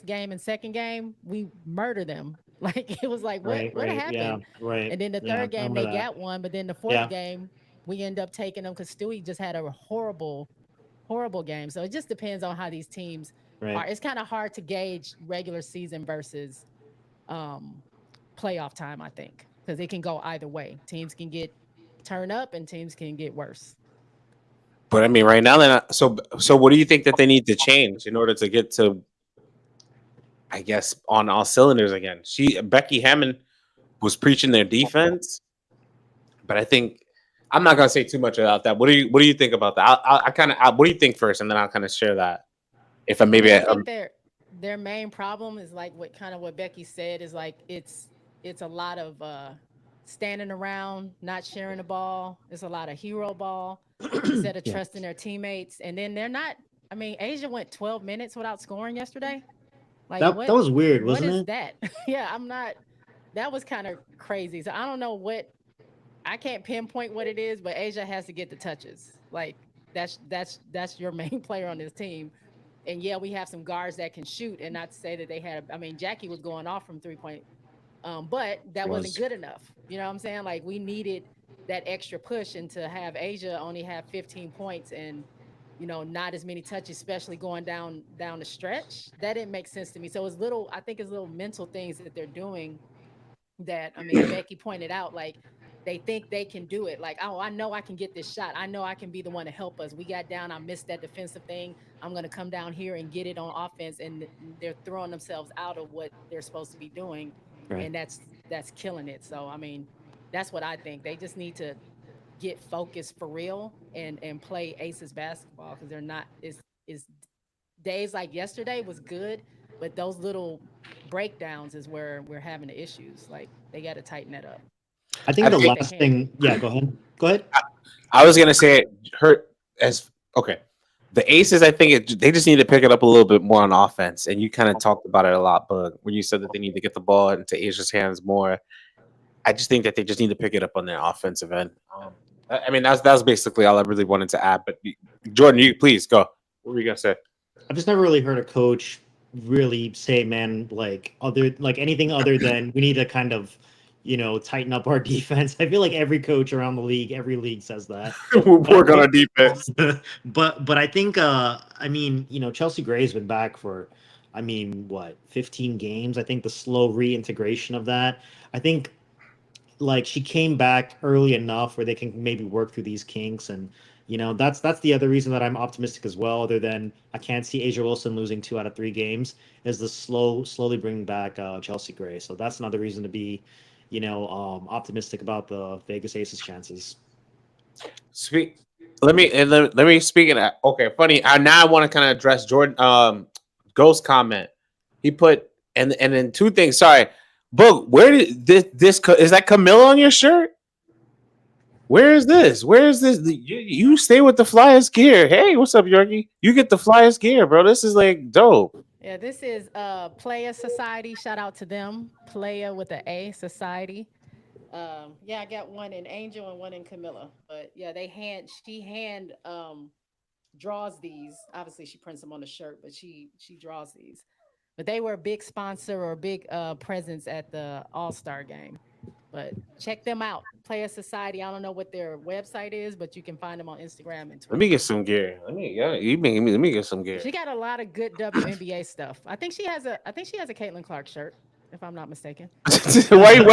game and second game, we murder them. Like it was like, what happened? Yeah, right. And then the third game they got one, but then the fourth game we end up taking them because Stewie just had a horrible game. So it just depends on how these teams are. It's kind of hard to gauge regular season versus playoff time, I think, because it can go either way. Teams can turn up and teams can get worse. But I mean, right now they're not. So what do you think that they need to change in order to get to, I guess, on all cylinders again? Becky Hammond was preaching their defense, but I think I'm not gonna say too much about that. What do you think about that? What do you think first, and then I'll kind of share that. If I think their main problem is like what Becky said is like it's a lot of standing around, not sharing the ball. It's a lot of hero ball instead of trusting their teammates. And then they're not. I mean, Asia went 12 minutes without scoring yesterday. Like that was weird, wasn't it? What is that? Yeah, I'm not. That was kind of crazy. So I don't know what. I can't pinpoint what it is, but Asia has to get the touches. Like that's your main player on this team. And yeah, we have some guards that can shoot, and not to say that they had. I mean, Jackie was going off from 3-point, but that wasn't good enough. You know what I'm saying? Like we needed that extra push, and to have Asia only have 15 points and not as many touches, especially going down the stretch, that didn't make sense to me. So I think it's little mental things that they're doing. That Becky pointed out, like. They think they can do it. Like, oh, I know I can get this shot. I know I can be the one to help us. We got down. I missed that defensive thing. I'm going to come down here and get it on offense. And they're throwing themselves out of what they're supposed to be doing. Right. And that's killing it. So, I mean, that's what I think. They just need to get focused for real and play Aces basketball because they're not is days like yesterday was good, but those little breakdowns is where we're having the issues. Like, they got to tighten that up. I think the last thing. Yeah, go ahead. I was gonna say the Aces. I think they just need to pick it up a little bit more on offense. And you kind of talked about it a lot, Bug, when you said that they need to get the ball into Asia's hands more. I just think that they just need to pick it up on their offensive end. I mean, that's basically all I really wanted to add. But Jordan, you please go. What were you gonna say? I've just never really heard a coach really say, "Man, anything other than we need to kind of." Tighten up our defense. I feel like every coach around the league, every league says that. Work on our defense. But I think, Chelsea Gray's been back for, 15 games? I think the slow reintegration of that. I think, she came back early enough where they can maybe work through these kinks. And, that's the other reason that I'm optimistic as well, other than I can't see Asia Wilson losing 2 out of 3 games, is the slowly bringing back Chelsea Gray. So that's another reason to be optimistic about the Vegas Aces chances. Let me speak of that. Okay, funny. Now I want to kind of address Jordan Ghost comment. He put and then 2 things. Sorry, Boog, where did this is that Camilla on your shirt? Where is this? You stay with the flyest gear. Hey, what's up, Yorkie? You get the flyest gear, bro. This is like dope. Yeah, this is Playa Society. Shout out to them. Playa with an A Society. I got one in Angel and one in Camilla. But yeah, she hand draws these. Obviously, she prints them on the shirt, but she draws these. But they were a big sponsor or a big presence at the All-Star game. But check them out. Playa Society. I don't know what their website is, but you can find them on Instagram and Twitter. Let me get some gear. Let me get some gear. She got a lot of good WNBA stuff. I think she has a Caitlin Clark shirt, if I'm not mistaken. Wait.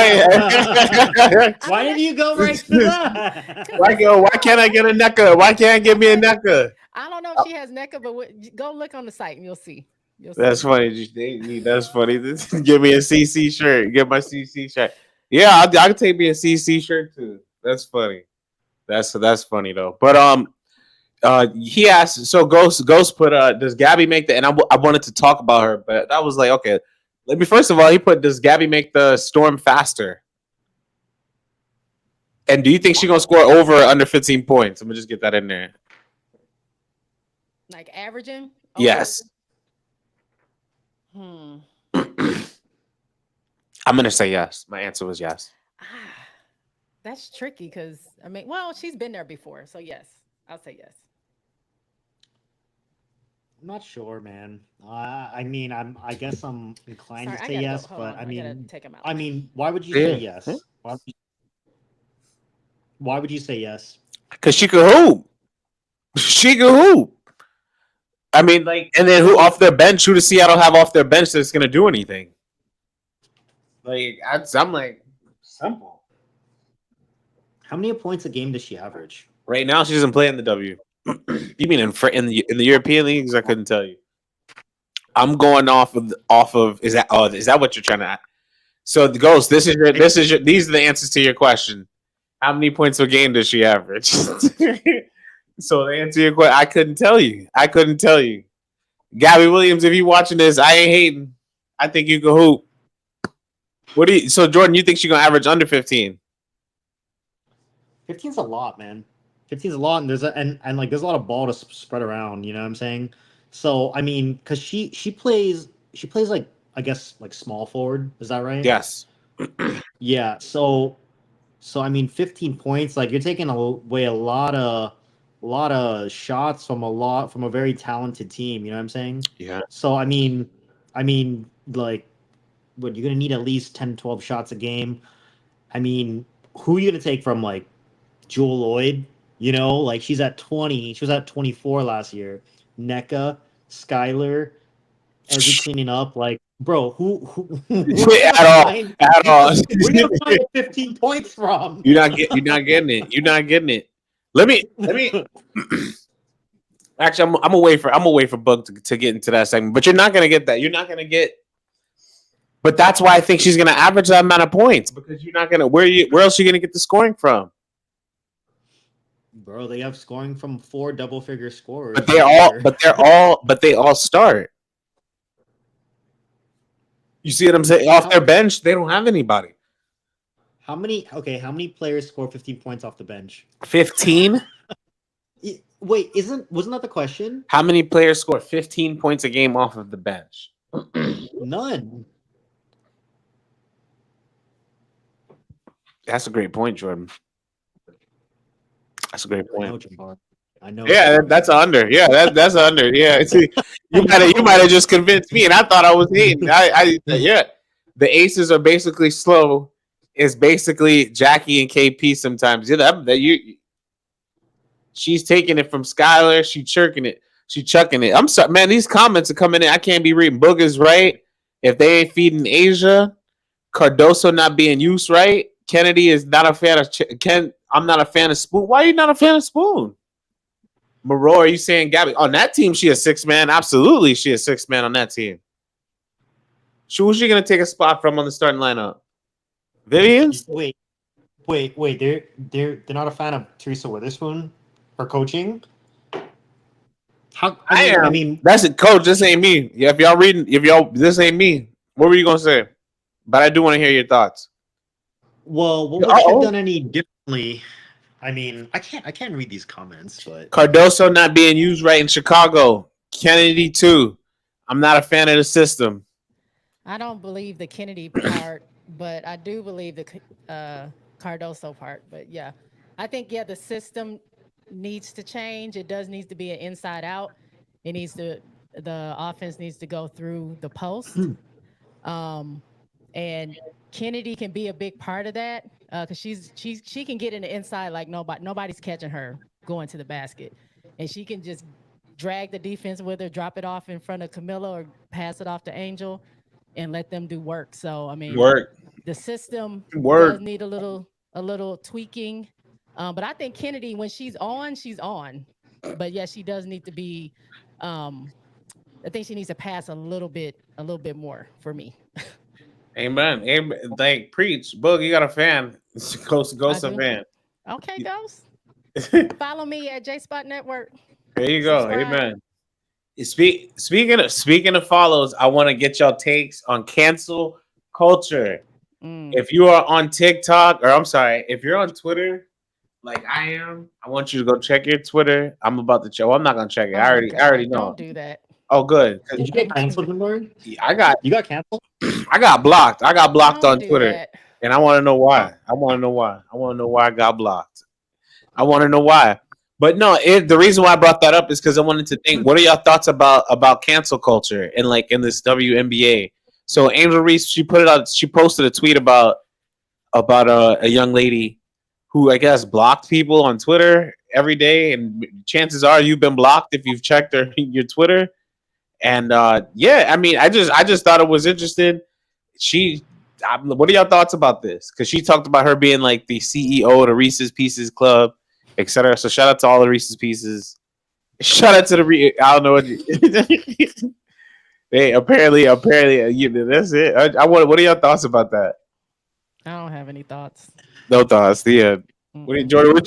Why did you go right to that? Why can't I get a NECA? Why can't I get me a NECA? I don't know if she has NECA, but go look on the site and you'll see. That's funny. That's funny. Give me a CC shirt. Get my CC shirt. Yeah, I can take me a CC shirt too. That's funny. That's funny though. But he asked. So Ghost put does Gabby make the? And I wanted to talk about her, but I was like, okay. Let me first of all. He put, does Gabby make the Storm faster? And do you think she's gonna score over or under 15 points? Let me just get that in there. Like averaging? Yes. I'm gonna say yes. My answer was yes. That's tricky because she's been there before, so yes, I'll say yes. I'm not sure, man. I guess I'm inclined to say yes, but I gotta take him out. Why would you say yes? Why would you say yes? Because she could hoop. She could hoop. And then who off their bench? Who does Seattle have off their bench that's gonna do anything? I'm like simple. How many points a game does she average? Right now, she doesn't play in the W. You mean in the European leagues? I couldn't tell you. I'm going off of is that what you're trying to? So the Ghost, these are the answers to your question. How many points per game does she average? So to answer your question, I couldn't tell you. Gabby Williams, if you watching this, I ain't hating. I think you can hoop. So Jordan, you think she's gonna average under 15? 15's a lot, man. 15's a lot, and there's a lot of ball to spread around. You know what I'm saying? So because she plays like, I guess, like small forward. Is that right? Yes. Yeah. So 15 points. Like, you're taking away a lot of shots from a very talented team. You know what I'm saying? Yeah. So like, what, you're gonna need at least 10, 12 shots a game. Who are you gonna take from, like, Jewel Lloyd? You know, like, she's at 20. She was at 24 last year. NECA, Skylar, Ezzy cleaning up. Like, bro, who at all? Where are you gonna find 15 points from? You're not getting it. You're not getting it. Let me. Actually, I'm gonna wait for Bug to get into that segment. But you're not gonna get that. You're not gonna get. But that's why I think she's gonna average that amount of points, because you're not gonna. Where else are you gonna get the scoring from? Bro, they have scoring from 4 double-figure scorers. But they all start. You see what I'm saying? Off their bench, they don't have anybody. How many players score 15 points off the bench? 15? Wait, wasn't that the question? How many players score 15 points a game off of the bench? None. That's a great point, Jordan. That's a great point. I know. Yeah, that's under. Yeah, that's under. Yeah, see, you might have just convinced me, and I thought I was hating. Yeah, the aces are basically slow. It's basically Jackie and KP sometimes. Yeah, she's taking it from Skylar. She chucking it. I'm sorry, man. These comments are coming in. I can't be reading. Boogers, right? If they ain't feeding Asia, Cardoso not being used right. Kennedy is not a fan of I'm not a fan of Spoon. Why are you not a fan of Spoon? Moreau, are you saying Gabby? On that team, she is 6-man. Absolutely, she is 6-man on that team. Who's she going to take a spot from on the starting lineup? Vivian's? Wait. They're not a fan of Teresa Witherspoon for coaching? I mean, that's it, coach. This ain't me. Yeah, this ain't me. What were you going to say? But I do want to hear your thoughts. Well, what would she have done any differently? I mean, I can't read these comments, but Cardoso not being used right in Chicago. Kennedy too. I'm not a fan of the system. I don't believe the Kennedy part, but I do believe the Cardoso part. But yeah, I think the system needs to change. It does need to be an inside out. The offense needs to go through the post. And Kennedy can be a big part of that because she can get in the inside like nobody's catching her going to the basket, and she can just drag the defense with her, drop it off in front of Camilla or pass it off to Angel, and let them do work. So the system does need a little tweaking, but I think Kennedy, when she's on. But yeah, she does need to be. I think she needs to pass a little bit more for me. Amen. Like, preach. Boog, you got a fan. Ghost a fan. Okay, Ghost. Follow me at J-Spot Network. There you go. Subscribe. Amen. Speaking of follows, I want to get y'all takes on cancel culture. If you are on TikTok, if you're on Twitter, like I am, I want you to go check your Twitter. I'm about to check. Well, I'm not gonna check it. I already know. Don't do that. Oh, good. Did you get canceled, Lord? You got canceled? I got blocked. I got blocked on Twitter, that. and I want to know why. I want to know why I got blocked. I want to know why. But no, the reason why I brought that up is because I wanted to think. What are y'all thoughts about cancel culture and like in this WNBA? So Angel Reese, she put it out. She posted a tweet about a young lady who I guess blocked people on Twitter every day, and chances are you've been blocked if you've checked your Twitter. And yeah, I mean, I just thought it was interesting. What are y'all thoughts about this? Because she talked about her being like the CEO of the Reese's Pieces Club, etc. So shout out to all the Reese's Pieces. Shout out to I don't know what. They apparently, that's it. What are your thoughts about that? I don't have any thoughts. No thoughts. Yeah. Jordan?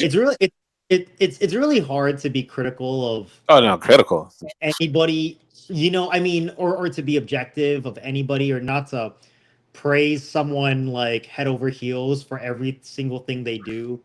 It's really hard to be critical of. Oh no, critical. Anybody, I mean, or to be objective of anybody, or not to praise someone like head over heels for every single thing they do,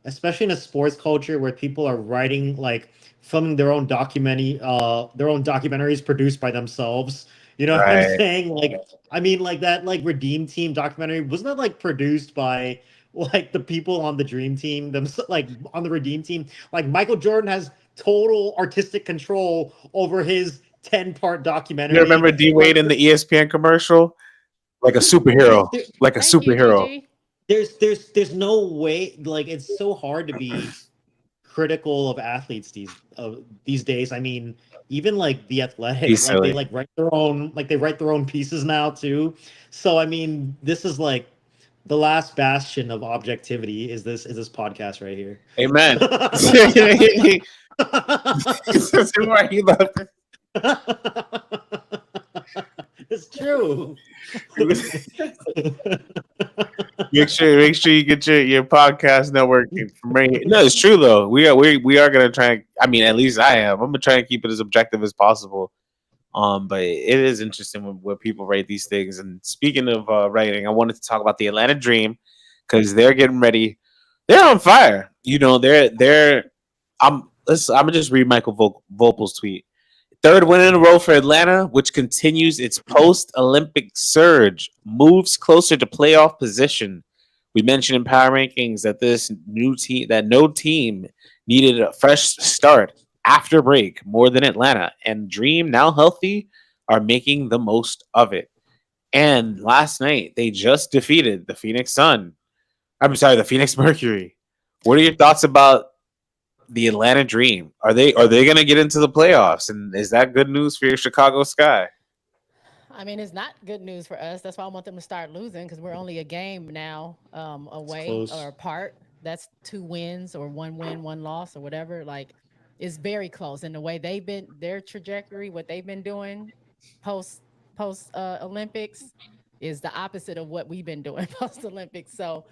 especially in a sports culture where people are writing, like filming their own documentaries produced by themselves. You know what I'm saying? Like, I mean, like that, like Redeem Team documentary, wasn't that like produced by like the people on the Dream Team, like on the Redeem Team? Like Michael Jordan has total artistic control over his 10-part documentary. You remember D Wade in the ESPN commercial? Like a superhero. Like a superhero. There's no way, like, it's so hard to be critical of athletes these days. I mean, even like The Athletic, like they like write their own pieces now too. So I mean, this is like the last bastion of objectivity is this podcast right here. Amen. It's true. Make sure you get your podcast network from right here. No, it's true though. We are gonna try. I mean, at least I am. I'm gonna try and keep it as objective as possible. But it is interesting when people write these things. And speaking of writing, I wanted to talk about the Atlanta Dream because they're getting ready. They're on fire. I'm gonna just read Michael Volpel's tweet. Third win in a row for Atlanta, which continues its post-Olympic surge, moves closer to playoff position. We mentioned in Power Rankings that no team needed a fresh start after break more than Atlanta, and Dream, now healthy, are making the most of it. And last night, they just defeated the Phoenix Sun. I'm sorry, the Phoenix Mercury. What are your thoughts about the Atlanta Dream? Are they going to get into the playoffs? And is that good news for your Chicago Sky? I mean, it's not good news for us. That's why I want them to start losing, because we're only a game now away or apart. That's 2 wins or 1 win, 1 loss or whatever. Like, it's very close. And the way they've been, their trajectory, what they've been doing post Olympics is the opposite of what we've been doing post Olympics. So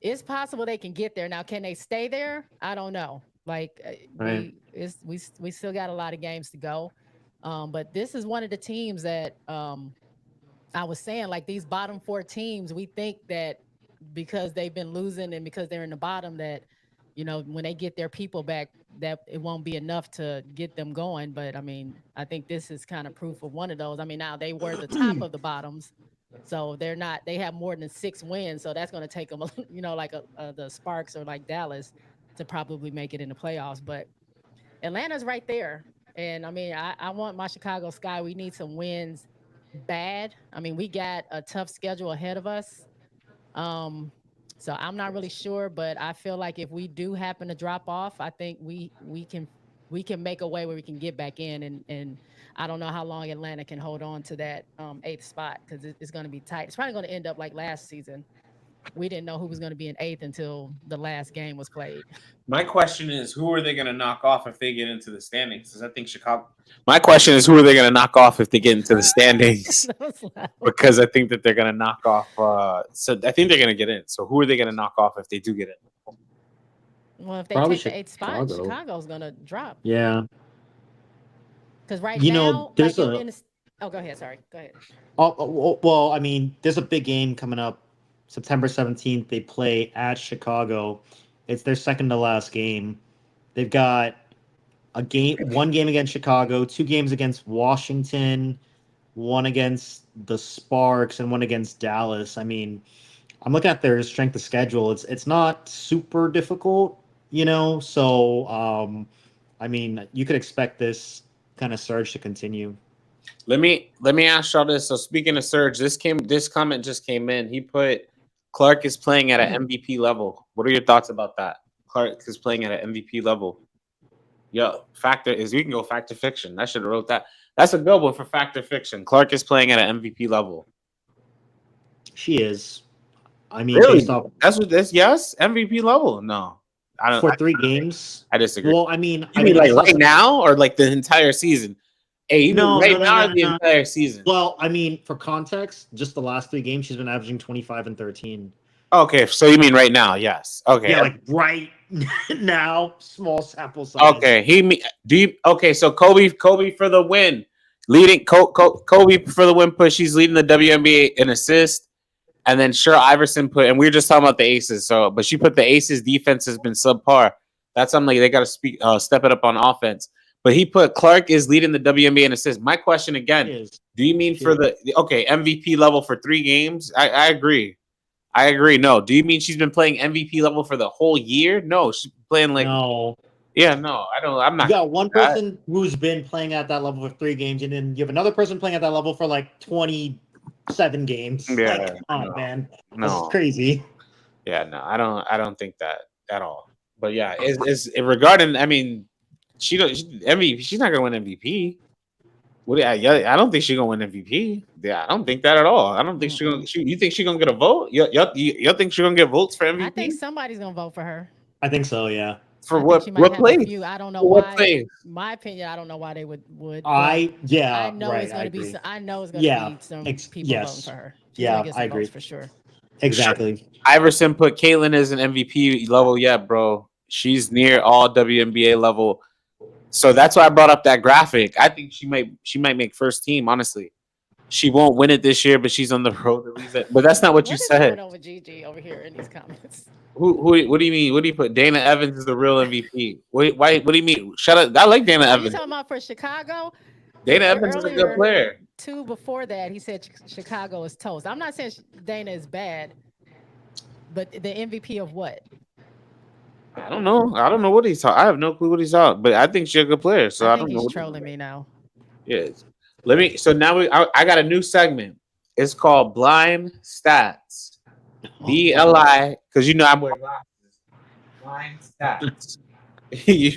it's possible they can get there. Now, can they stay there? I don't know. Like, we still got a lot of games to go. But this is one of the teams that I was saying, like, these bottom 4 teams, we think that because they've been losing and because they're in the bottom, that, when they get their people back, that it won't be enough to get them going. But I mean, I think this is kind of proof of one of those. I mean, now they were the top of the bottoms, so they have more than 6 wins. So that's going to take them, like the Sparks or like Dallas to probably make it in the playoffs. But Atlanta's right there. And I mean, I want my Chicago Sky. We need some wins bad. I mean, we got a tough schedule ahead of us. So I'm not really sure, but I feel like if we do happen to drop off, I think we can make a way where we can get back in. And I don't know how long Atlanta can hold on to that 8th spot, because it's going to be tight. It's probably going to end up like last season. We didn't know who was going to be in 8th until the last game was played. My question is, who are they going to knock off if they get into the standings? Because I think Chicago. My question is, who are they going to knock off if they get into the standings? Because I think that they're going to knock off. So I think they're going to get in. So who are they going to knock off if they do get in? Well, if they take the 8th spot, Chicago's going to drop. Yeah. Because now, there's go ahead. Sorry. Go ahead. Well, I mean, there's a big game coming up. September 17th, they play at Chicago. It's their second to last game. They've got one game against Chicago, 2 games against Washington, 1 against the Sparks, and 1 against Dallas. I mean, I'm looking at their strength of schedule. It's not super difficult, So, I mean, you could expect this kind of surge to continue. Let me ask y'all this. So speaking of surge, this comment just came in. He put Clark is playing at an MVP level. What are your thoughts about that? Clark is playing at an MVP level. Yo, we can go fact or fiction. I should have wrote that. That's a good one for fact or fiction. Clark is playing at an MVP level. She is. I mean, really? Based off, that's what this. Yes, MVP level. No, I don't. For 3 games, I disagree. Well, I mean, like right now or like the entire season? Hey, no, the entire season. Well, I mean, for context, just the last 3 games, she's been averaging 25 and 13. Okay, so you mean right now? Yes. Okay. Yeah, like right now, small sample size. Okay, okay, so Kobe for the win, leading Kobe for the win push. She's leading the WNBA in assist, and then Iverson put, and we were just talking about the Aces. But she put the Aces defense has been subpar. That's something they got to step it up on offense. But he put Clark is leading the WNBA in assists. My question again: do you mean for the MVP level for 3 games? I agree. No. Do you mean she's been playing MVP level for the whole year? No, she's playing like no. Yeah, no, I don't. I'm not. You got one person who's been playing at that level for 3 games, and then you have another person playing at that level for like 27 games. Yeah, like, come on, man. No, this is crazy. Yeah, no, I don't think that at all. But yeah, is regarding. I mean, MVP. She's not gonna win MVP. I don't think she's gonna win MVP. Yeah, I don't think that at all. I don't think she's gonna. You think she's gonna get a vote? You think she's gonna get votes for MVP? I think somebody's gonna vote for her. I think so. Yeah. For what place? I don't know why. My opinion, I don't know why they would. I know it's gonna be. I know it's gonna be some people voting for her. She's gonna get some votes for sure. Exactly. Sure. Iverson put Caitlin as an MVP level yet, bro. She's near all WNBA level. So that's why I brought up that graphic. I think she might make first team. Honestly, she won't win it this year, but she's on the road to lose it. But that's not what you said. Over Gigi over here in these comments. Who? What do you mean? What do you put? Dana Evans is the real MVP. Why? What do you mean? Shut up! I like Dana Evans. You talking about for Chicago? Dana Evans is a good player. 2 before that, he said Chicago is toast. I'm not saying Dana is bad, but the MVP of what? I don't know. I don't know what he's talking. I have no clue what he's talking. But I think she's a good player. So I don't know. He's trolling me now. Yes. So now I got a new segment. It's called Blind Stats. BLI, because I'm wearing glasses. Blind Stats.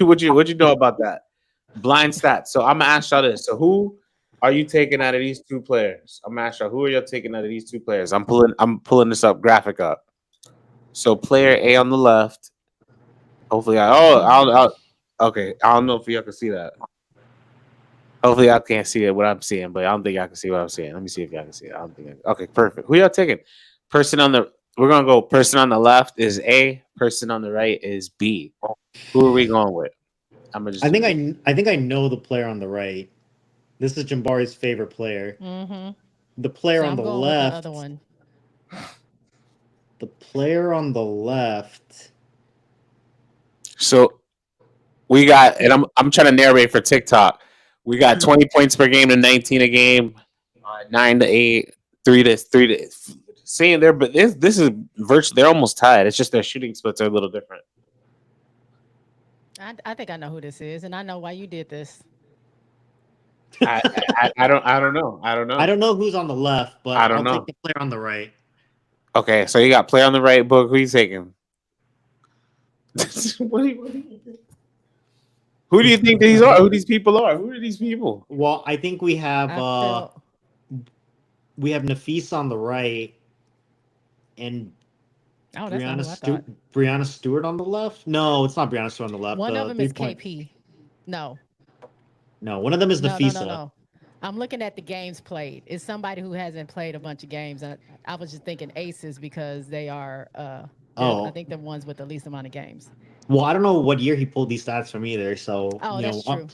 What you know about that? Blind Stats. So I'm gonna ask y'all this. So who are you taking out of these 2 players? I'm gonna ask y'all, who are y'all taking out of these 2 players? I'm pulling this graphic up. So player A on the left. Hopefully, okay. I don't know if y'all can see that. Hopefully, I can't see it what I'm seeing, but I don't think I can see what I'm seeing. Let me see if y'all can see it. I don't think. Okay, perfect. Who y'all taking? We're gonna go. Person on the left is A. Person on the right is B. Who are we going with? I think I know the player on the right. This is Jambari's favorite player. Mm-hmm. The player on the left. The other one. The player on the left. So we got, and I'm trying to narrate for TikTok. We got 20 points per game to 19 a game, 9 to 8, 3 to. Seeing there, but this is virtually they're almost tied. It's just their shooting splits are a little different. I think I know who this is, and I know why you did this. I don't know. I don't know who's on the left, but I'll take the player on the right. Okay, so you got player on the right. Book. Who you taking? Who do you think these are? Who these people are? Who are these people? Well, I think we have Nafisa on the right and Brianna Stewart on the left. No, it's not Brianna Stewart on the left. One of them is KP. No, one of them is Nafisa. No. I'm looking at the games played. It's somebody who hasn't played a bunch of games. I was just thinking Aces because they are. I think the ones with the least amount of games. Well, I don't know what year he pulled these stats from either. So that's true.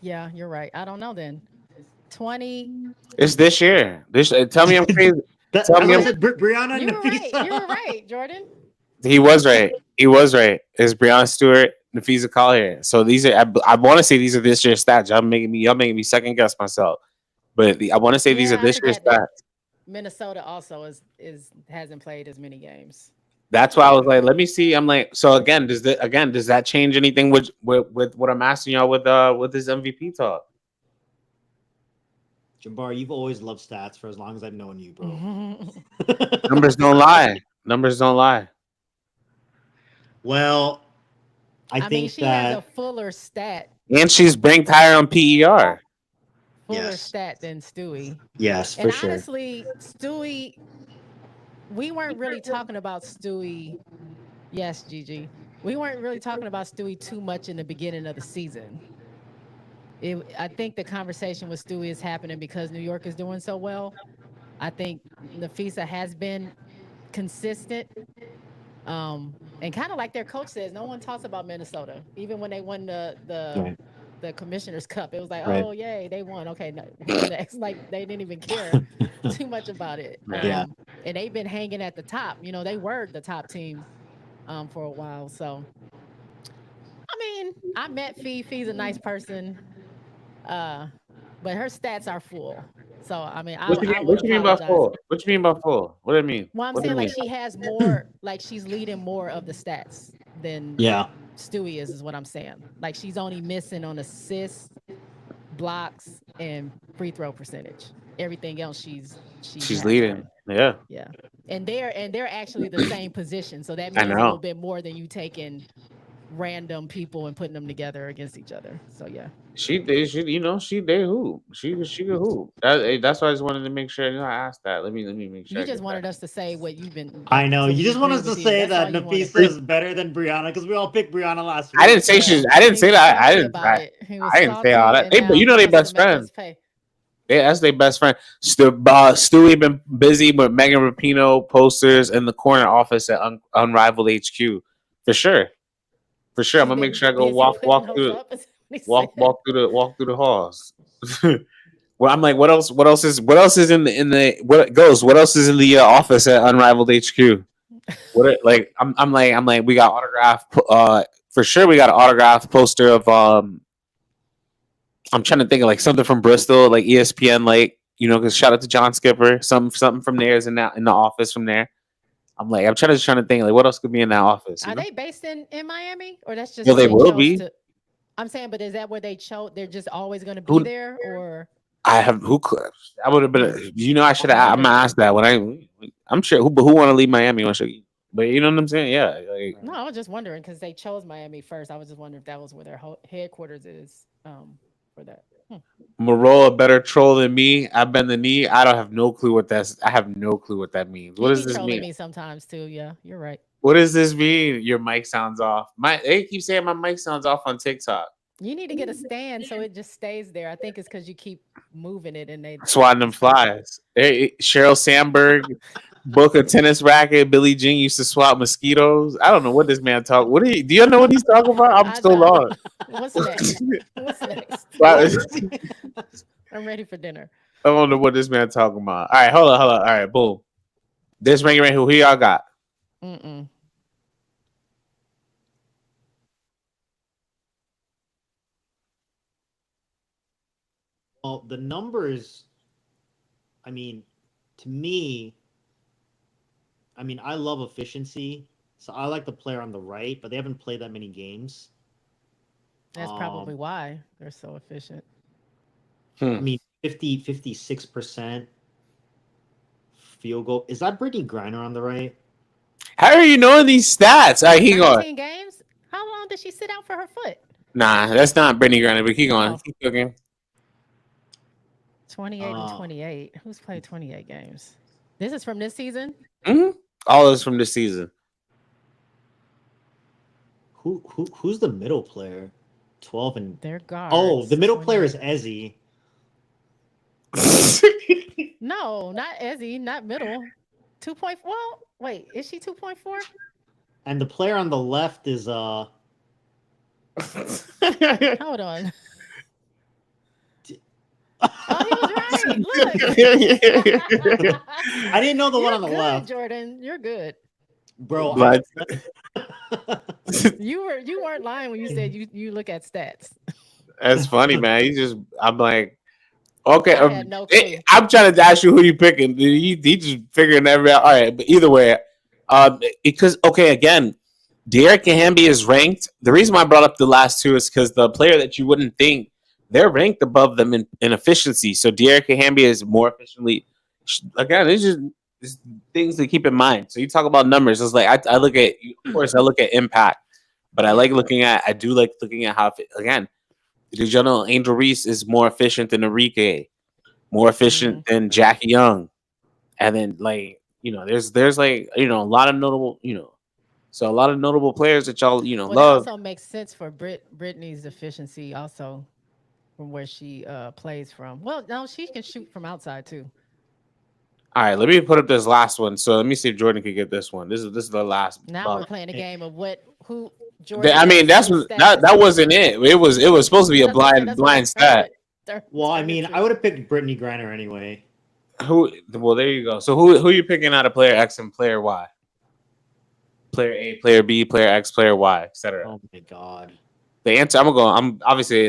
Yeah, you're right. I don't know then. 20. It's this year. Tell me I'm crazy. Brianna and Nafisa. You were right, Jordan. He was right. It's Brianna Stewart Nafisa Kahleah. So these are I want to say these are this year's stats. Y'all making me second guess myself. But I want to say these are this year's stats. Minnesota also hasn't played as many games. That's why I was like, let me see. I'm like, so again, does that change anything with what I'm asking y'all with this MVP talk? Jabbar, you've always loved stats for as long as I've known you, bro. Numbers don't lie. Numbers don't lie. Well, I think she has a fuller stat. And she's ranked higher on PER. Fuller stat than Stewie. Yes, for sure. Honestly, Stewie, we weren't really talking about Stewie. Yes, Gigi. We weren't really talking about Stewie too much in the beginning of the season. I think the conversation with Stewie is happening because New York is doing so well. I think Nafisa has been consistent. And kind of like their coach says, no one talks about Minnesota. Even when they won the Commissioner's Cup, it was like, oh, yay, they won. Okay, next. Like, they didn't even care too much about it. And they've been hanging at the top. You know, they were the top team for a while. So, I mean, I met Fee. Fee's a nice person. But her stats are full. So I mean, what you mean by full? What you mean by full? What do you mean? Well, I'm saying like she has more, like she's leading more of the stats than Stewie is what I'm saying. Like she's only missing on assists, blocks, and free throw percentage. Everything else she's leading. Yeah. Yeah. And they're actually the same position. So that means a little bit more than you taking random people and putting them together against each other. So yeah. She they hoop. She could hoop. That's why I just wanted to make sure. I asked that. Let me make sure. You just wanted us to say what you've been. I know. You just want us to say that Nafisa is better than Brianna because we all picked Brianna last week. I didn't say I didn't say that. I didn't say all that. But you know they best friends. Yeah, that's their best friend. Stewie been busy with Megan Rapinoe posters in the corner office at Unrivaled HQ for sure. For sure, I'm gonna make sure I go walk through the halls. Well, I'm like, what else is in the office at Unrivaled HQ? I'm like, we got autograph. For sure, we got an autograph poster of I'm trying to think of like something from Bristol, like ESPN, like because shout out to John Skipper. Something from there is in the office from there. I'm trying to think like what else could be in that office. Are they based in Miami or that's just? Well, they will be. I'm saying, but is that where they chose? They're just always going to be there, or? I would have been. I should have. I'm gonna ask that when I'm sure who want to leave Miami? But you know what I'm saying? Yeah. No, I was just wondering because they chose Miami first. I was just wondering if that was where their headquarters is for that. Moreau a better troll than me. I bend the knee. I don't have no clue what that's. I have no clue what that means. What does this mean? Me sometimes too. Yeah, you're right. What does this mean? Your mic sounds off. They keep saying my mic sounds off on TikTok. You need to get a stand so it just stays there. I think it's because you keep moving it and they swatting them flies. Hey, Sheryl Sandberg, book a tennis racket. Billie Jean used to swat mosquitoes. I don't know what this man talk. Do you know what he's talking about? I'm so lost. What's next? I'm ready for dinner. I don't know what this man talking about. All right, hold on. All right, boom. This ranking right here. Who y'all got? Well, the numbers, I mean, to me, I love efficiency. So I like the player on the right, but they haven't played that many games. That's probably why they're so efficient. 56% field goal. Is that Brittany Griner on the right? How are you knowing these stats? All right, keep going. 19 games? How long did she sit out for her foot? Nah, that's not Brittany Griner, but keep going. Keep cooking. 28 and 28. Who's played 28 games? This is from this season? Mm-hmm. All of this from this season. Who's the middle player? 12 and their guards. Oh, the middle player is Ezzy. No, not Ezzy, not middle. 2.4. Well, wait, is she 2.4? And the player on the left is Hold on. Oh, he was right. Look. I didn't know the one on the left. Jordan, you're good. Bro, you weren't lying when you said you look at stats. That's funny, man. I'm like, okay. I had no clue. I'm trying to ask you who you picking. He just figuring everything out. All right, but either way, because again, Arike Hamby is ranked. The reason why I brought up the last two is because the player that you wouldn't think they're ranked above them in efficiency. So Arike Hamby is more efficiently. Again, it's just things to keep in mind. So you talk about numbers. It's like I look at, of course, I look at impact, but I do like looking at how again. DiJonai Angel Reese is more efficient than Arike, more efficient than Jackie Young, and then there's like a lot of notable so a lot of notable players that y'all love. It also makes sense for Brittany's efficiency also from where she plays from. Well, no, she can shoot from outside too. All right, let me put up this last one. So let me see if Jordan can get this one. This is the last. Now we're playing a game of who. Jordan, that wasn't it. It was supposed to be a blind stat. Well, I mean, I would have picked Brittany Griner anyway. Well, there you go. So who are you picking out of player X and player Y? Player A, player B, player X, player Y, etc. Oh my god. The answer obviously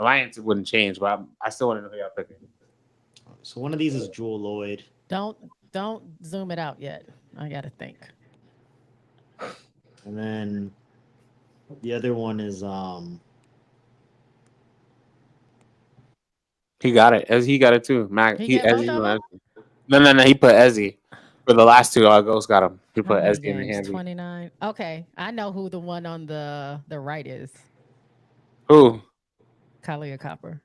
my answer wouldn't change, but I still want to know who y'all picking. So one of these is Jewel Lloyd. Don't zoom it out yet. I gotta think. And then the other one is he got it. He got it too. Mac. He No. He put Ezzy. For the last two, our Ghost got him. He put Ezzy in the hand. 29. Okay, I know who the one on the right is. Who? Kahleah Copper.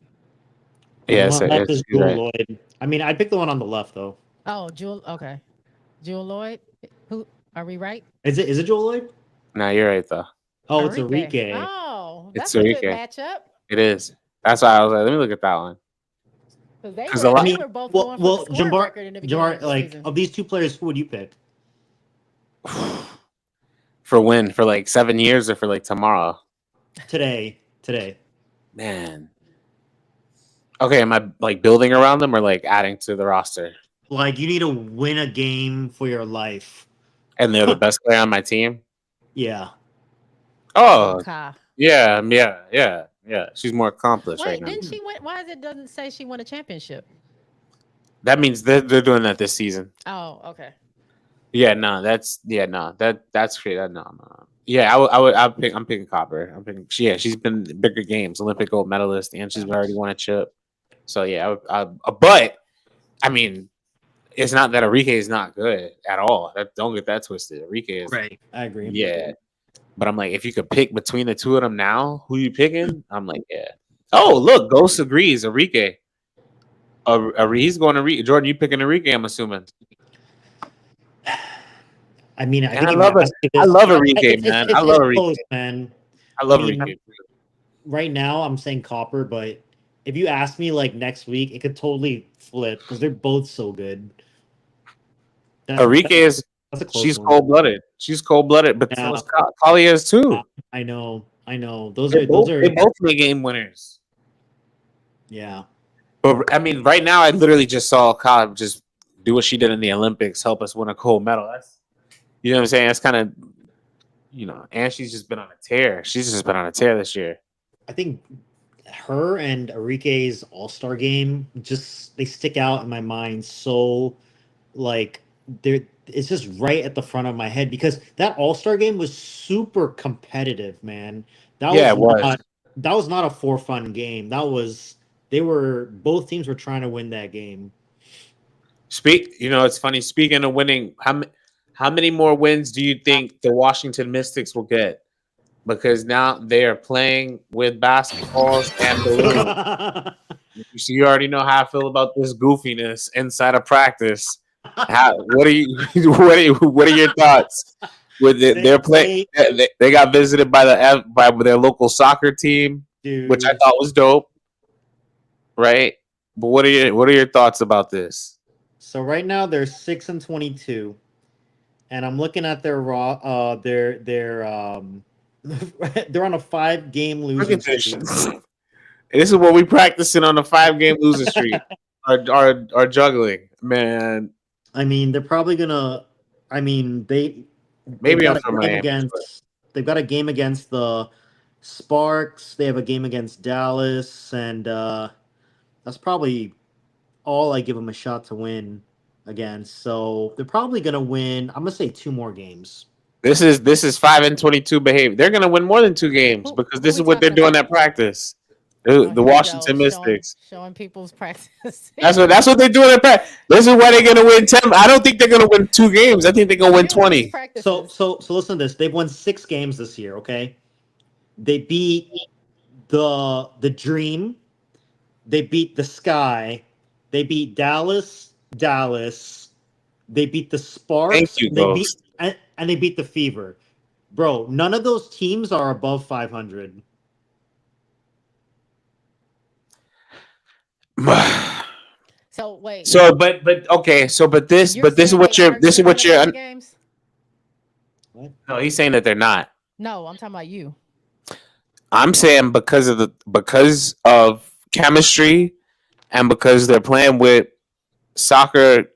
Yeah, it's Jewel Lloyd. I mean, I picked the one on the left though. Oh, Jewel. Okay, Jewel Lloyd. Who are we right? Is it Jewel Lloyd? No, you're right though. Oh, it's Arike. Oh, that's it's a Arike. good matchup. It is. That's why I was like, let me look at that one. Because they were both going for the scoring record in the beginning of the season. Of these two players, who would you pick? For when? For like 7 years or for like tomorrow? Today. Man. Okay, am I like building around them or like adding to the roster? Like you need to win a game for your life. And they're the best player on my team? Yeah. Oh. Okay. Yeah. She's more accomplished right now. Didn't she win? Why doesn't say she won a championship? That means they're doing that this season. Oh, okay. That's great. No. Yeah, I'm picking Copper. She's been in bigger games, Olympic gold medalist, and she's already won a chip. So yeah, but I mean, it's not that Arike is not good at all. Don't get that twisted. Arike is right. I agree. Yeah. But I'm like, if you could pick between the two of them now, who you picking? I'm like, yeah. Oh, look, Ghost agrees. Arike. He's going to Arike. Jordan, you picking Arike, I'm assuming. I mean, I love Arike, man. I love Arike, man. I love Arike. Right now, I'm saying Copper, but if you ask me like next week, it could totally flip because they're both so good. Arike is. She's cold-blooded. But so is Kahleah is too. I know. They both play game winners. Yeah. But I mean, right now, I literally just saw Kahleah just do what she did in the Olympics, help us win a gold medal. That's, you know what I'm saying? That's kind of, and she's just been on a tear. She's just been on a tear this year. I think her and Arike's All-Star game they stick out in my mind. So, like, it's just right at the front of my head because that All-Star game was super competitive, man. That was not a for fun game. Both teams were trying to win that game. It's funny. Speaking of winning, how many more wins do you think the Washington Mystics will get? Because now they are playing with basketballs and balloons. So you already know how I feel about this goofiness inside of practice. What are your thoughts? They're playing. They got visited by their local soccer team, dude, which I thought was dope. Right, but what are your thoughts about this? So right now they're 6-22, and I'm looking at their they're on a 5-game losing streak. This is what we practicing on a 5-game losing streak. Are juggling, man. I mean, they're probably gonna. I mean, Maybe I'm got from a game Miami. against. They've got a game against the Sparks. They have a game against Dallas, and that's probably all I give them a shot to win against. So they're probably gonna win. I'm gonna say 2 more games. This is 5-22 behavior. They're gonna win more than 2 games because this is what they're doing at practice. The Washington Mystics showing people's practice. That's what they're doing at practice. This is why they're gonna win 10. I don't think they're gonna win 2 games. I think they're gonna win 20. So listen to this. They've won 6 games this year. Okay, they beat the Dream. They beat the Sky. They beat Dallas. They beat the Sparks. Thank you, Ghost. And they beat the Fever. Bro, none of those teams are above 500. So wait. So but okay. So but this is what you're. Games? No, he's saying that they're not. No, I'm talking about you. I'm saying because of chemistry, and because they're playing with soccer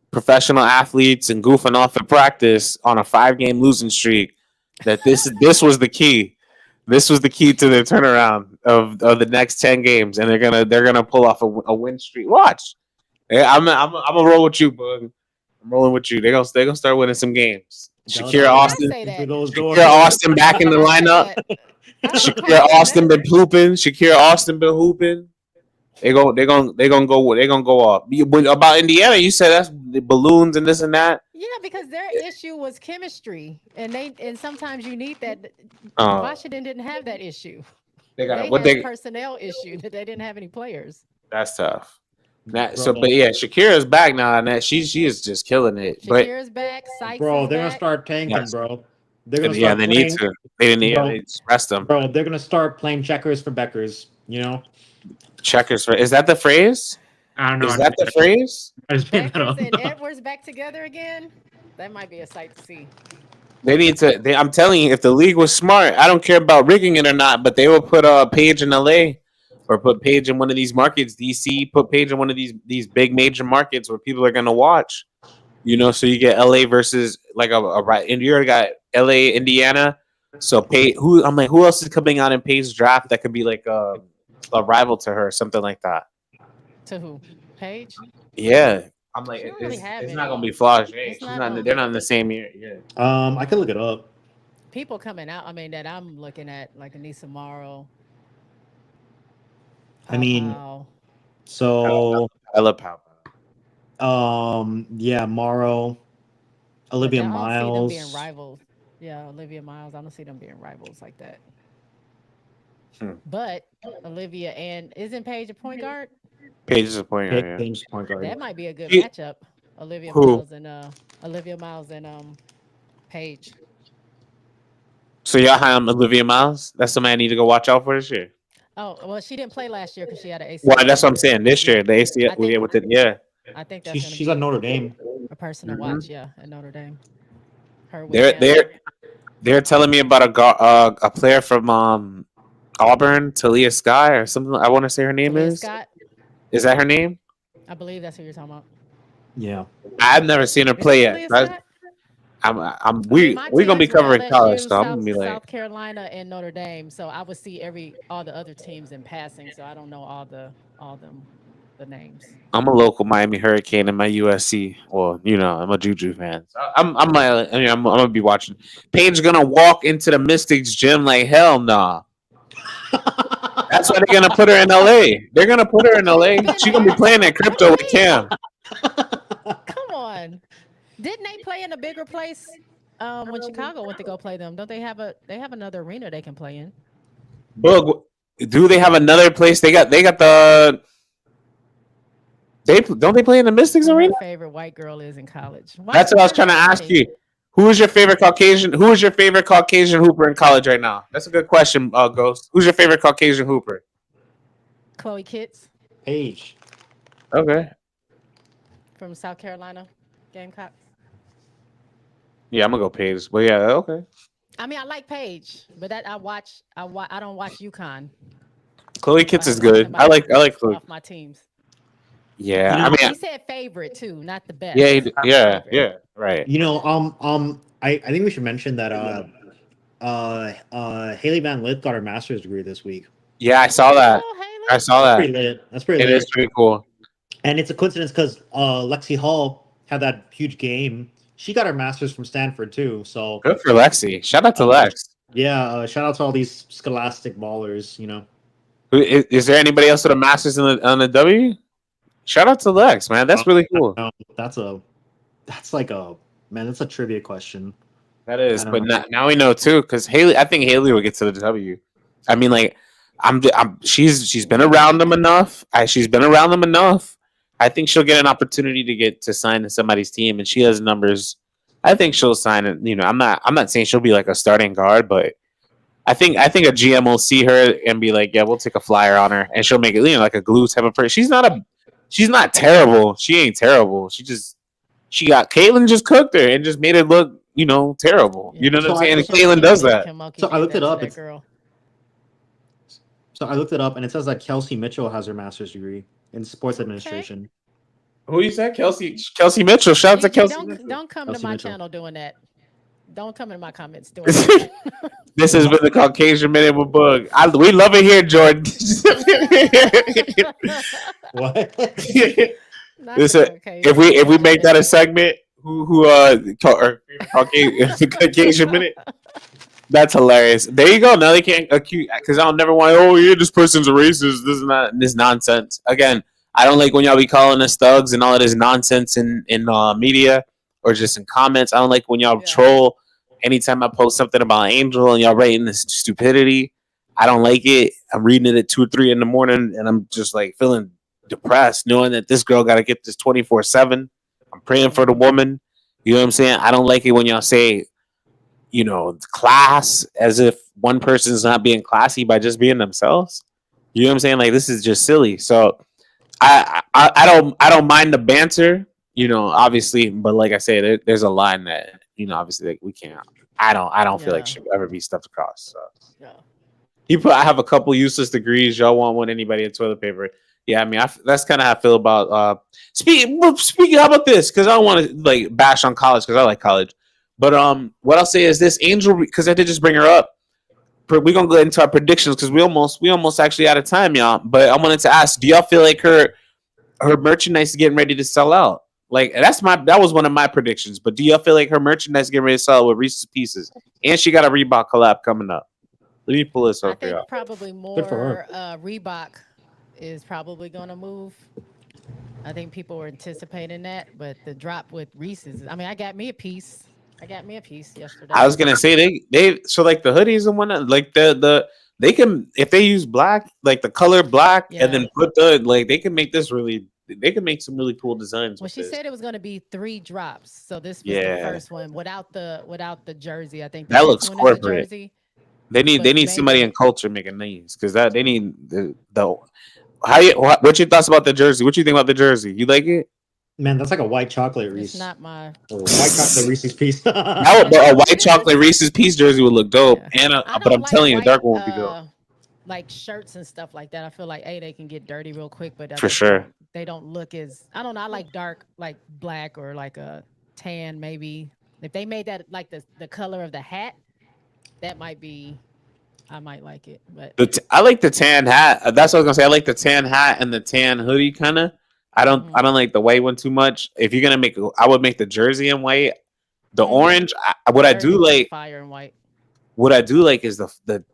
professional athletes and goofing off at practice on a 5-game losing streak, that this was the key. This was the key to their turnaround of the next 10 games, and they're gonna pull off a win streak. Watch, I'm gonna roll with you, bud. I'm rolling with you. They're gonna start winning some games. Shakira Austin back in the lineup. Shakira Austin been hooping. They're gonna go up. About Indiana, you said that's the balloons and this and that. Yeah, because their issue was chemistry, and sometimes you need that. Washington didn't have that issue. They had a personnel issue that they didn't have any players. That's tough. But Shakira's back now, and she is just killing it. Shakira's back. Bro, they're gonna start tanking, bro. They're gonna they need to. They need to rest them, bro. They're gonna start playing checkers for Bueckers. You know, checkers for. Is that the phrase? I don't know. Is that the phrase? Bueckers and Edwards back together again. That might be a sight to see. They need to. I'm telling you, if the league was smart, I don't care about rigging it or not, but they will put Paige in LA. Or put Paige in one of these markets, DC. Put Paige in one of these big major markets where people are gonna watch. You know, so you get LA versus like and you already got LA, Indiana. So who else is coming out in Paige's draft that could be like a rival to her, something like that? To who? Paige? Yeah, I'm like it's not gonna be Flage. They're not in the same year. Yeah. I can look it up. People coming out. I mean, that I'm looking at like Anissa Morrow. I mean, so I love Pow. Yeah, Morrow, Olivia Miles. See them being rivals. Yeah, Olivia Miles. I don't see them being rivals like that. But Olivia and isn't Paige a point guard? Paige is a point guard. Paige's point guard. That might be a good matchup. Olivia Miles and Paige. So y'all have Olivia Miles? That's somebody I need to go watch out for this year. Oh well, she didn't play last year because she had an ACL. Well, that's what I'm saying. This year, the ACL, I think that's she's at Notre Dame. A person to watch, at Notre Dame. They're telling me about a player from Auburn, Kahleah Sky or something. I want to say her name Kahleah is. Scott? Is that her name? I believe that's who you're talking about. Yeah, I've never seen her play yet. We're gonna be covering college, so I'm gonna be like South Carolina and Notre Dame. So I would see all the other teams in passing. So I don't know all the names. I'm a local Miami Hurricane and my USC. Well, you know, I'm a Juju fan. So I'm gonna be watching. Paige gonna walk into the Mystics gym like hell nah. That's why they're gonna put her in LA. They're gonna put her in LA. She's gonna be playing that crypto with Cam. Come on. Didn't they play in a bigger place when Chicago went to go play them? Don't they have another arena they can play in? Bro, do they have another place? They got the. Don't they play in the Mystics arena? My favorite white girl is in college. That's what I was trying to ask you. Who is your favorite Caucasian hooper in college right now? That's a good question, Ghost. Who's your favorite Caucasian hooper? Chloe Kitts. Paige. Okay. From South Carolina Gamecocks. Yeah, I'm gonna go Paige. But yeah, okay. I mean, I like Paige, but I don't watch UConn. Chloe Kitts is good. I like Chloe. Off my teams. Yeah, I mean, he said favorite too, not the best. Yeah, right. You know, I think we should mention that Haley Van Lith got her master's degree this week. Yeah, I saw that. I saw that. Pretty lit. That's pretty lit. It is pretty cool. And it's a coincidence because Lexi Hall had that huge game. She got her master's from Stanford too. So good for Lexi. Shout out to Lex. Yeah, shout out to all these scholastic ballers. Is there anybody else with a master's on the W? Shout out to Lex, man. That's really cool. That's a trivia question. That is, but now we know too, because Haley. I think Haley will get to the W. I mean, like, she's been around them enough. She's been around them enough. I think she'll get an opportunity to get to sign to somebody's team, and she has numbers. I think she'll sign it. I'm not saying she'll be like a starting guard, but I think a GM will see her and be like, yeah, we'll take a flyer on her, and she'll make it like a glue type of person. She's not terrible. She ain't terrible. She got Caitlin just cooked her and just made it look terrible. You know what I'm saying? And Caitlin does that. So I looked it up. I looked it up, and it says that Kelsey Mitchell has her master's degree in sports administration. Who you said? Kelsey Mitchell. Shout out to Kelsey. Don't come to my channel doing that. Don't come in my comments doing that. This has been the Caucasian Minute with Bug. We love it here, Jordan. What? If we make that a segment, Caucasian Minute. That's hilarious. There you go. Now they can't accuse, because I'll never want. Oh yeah, this person's a racist. This nonsense. Again, I don't like when y'all be calling us thugs and all of this nonsense in media or just in comments. I don't like when y'all troll. Anytime I post something about Angel and y'all writing this stupidity, I don't like it. I'm reading it at 2 or 3 in the morning, and I'm just like feeling depressed, knowing that this girl got to get this 24/7. I'm praying for the woman. You know what I'm saying? I don't like it when y'all say, class, as if one person's not being classy by just being themselves. You know what I'm saying? Like, this is just silly. So I don't mind the banter, obviously, but like I said, there's a line that, obviously, like, we can't. I don't feel like she'll ever be stuffed across. So I have a couple useless degrees. Y'all want anybody in toilet paper? Yeah, I mean, that's kind of how I feel about speaking. How about this? Because I don't want to like bash on college, because I like college. But what I'll say is this: Angel, because I did just bring her up. We're gonna go into our predictions because we almost actually out of time, y'all. But I wanted to ask: do y'all feel like her merchandise is getting ready to sell out? Like, that was one of my predictions. But do y'all feel like her merchandise is getting ready to sell out with Reese's Pieces, and she got a Reebok collab coming up? Let me pull this up for y'all. Probably more Reebok is probably gonna move. I think people were anticipating that, but the drop with Reese's. I mean, I got me a piece yesterday. I was gonna say they so like the hoodies and whatnot, like they can, if they use black, like the color black, and then put they can make this really. They can make some really cool designs. Well, she said it was going to be 3 drops, so this was the first one without the jersey. I think that looks corporate. They need somebody in culture making these, because they need the. What's your thoughts about the jersey? What you think about the jersey? You like it? Man, that's like a white chocolate Reese. It's not my white chocolate Reese's piece. A white chocolate Reese's piece jersey would look dope, but I'm telling you, a dark one would be dope. Like shirts and stuff like that, I feel like they can get dirty real quick, but for sure they don't look as, I don't know. I like dark, like black or like a tan maybe. If they made that like the color of the hat, that might be. I might like it, but I like the tan hat. That's what I was gonna say. I like the tan hat and the tan hoodie kind of. I don't like the white one too much. If you're gonna I would make the jersey in white. The orange. I do like fire and white. What I do like is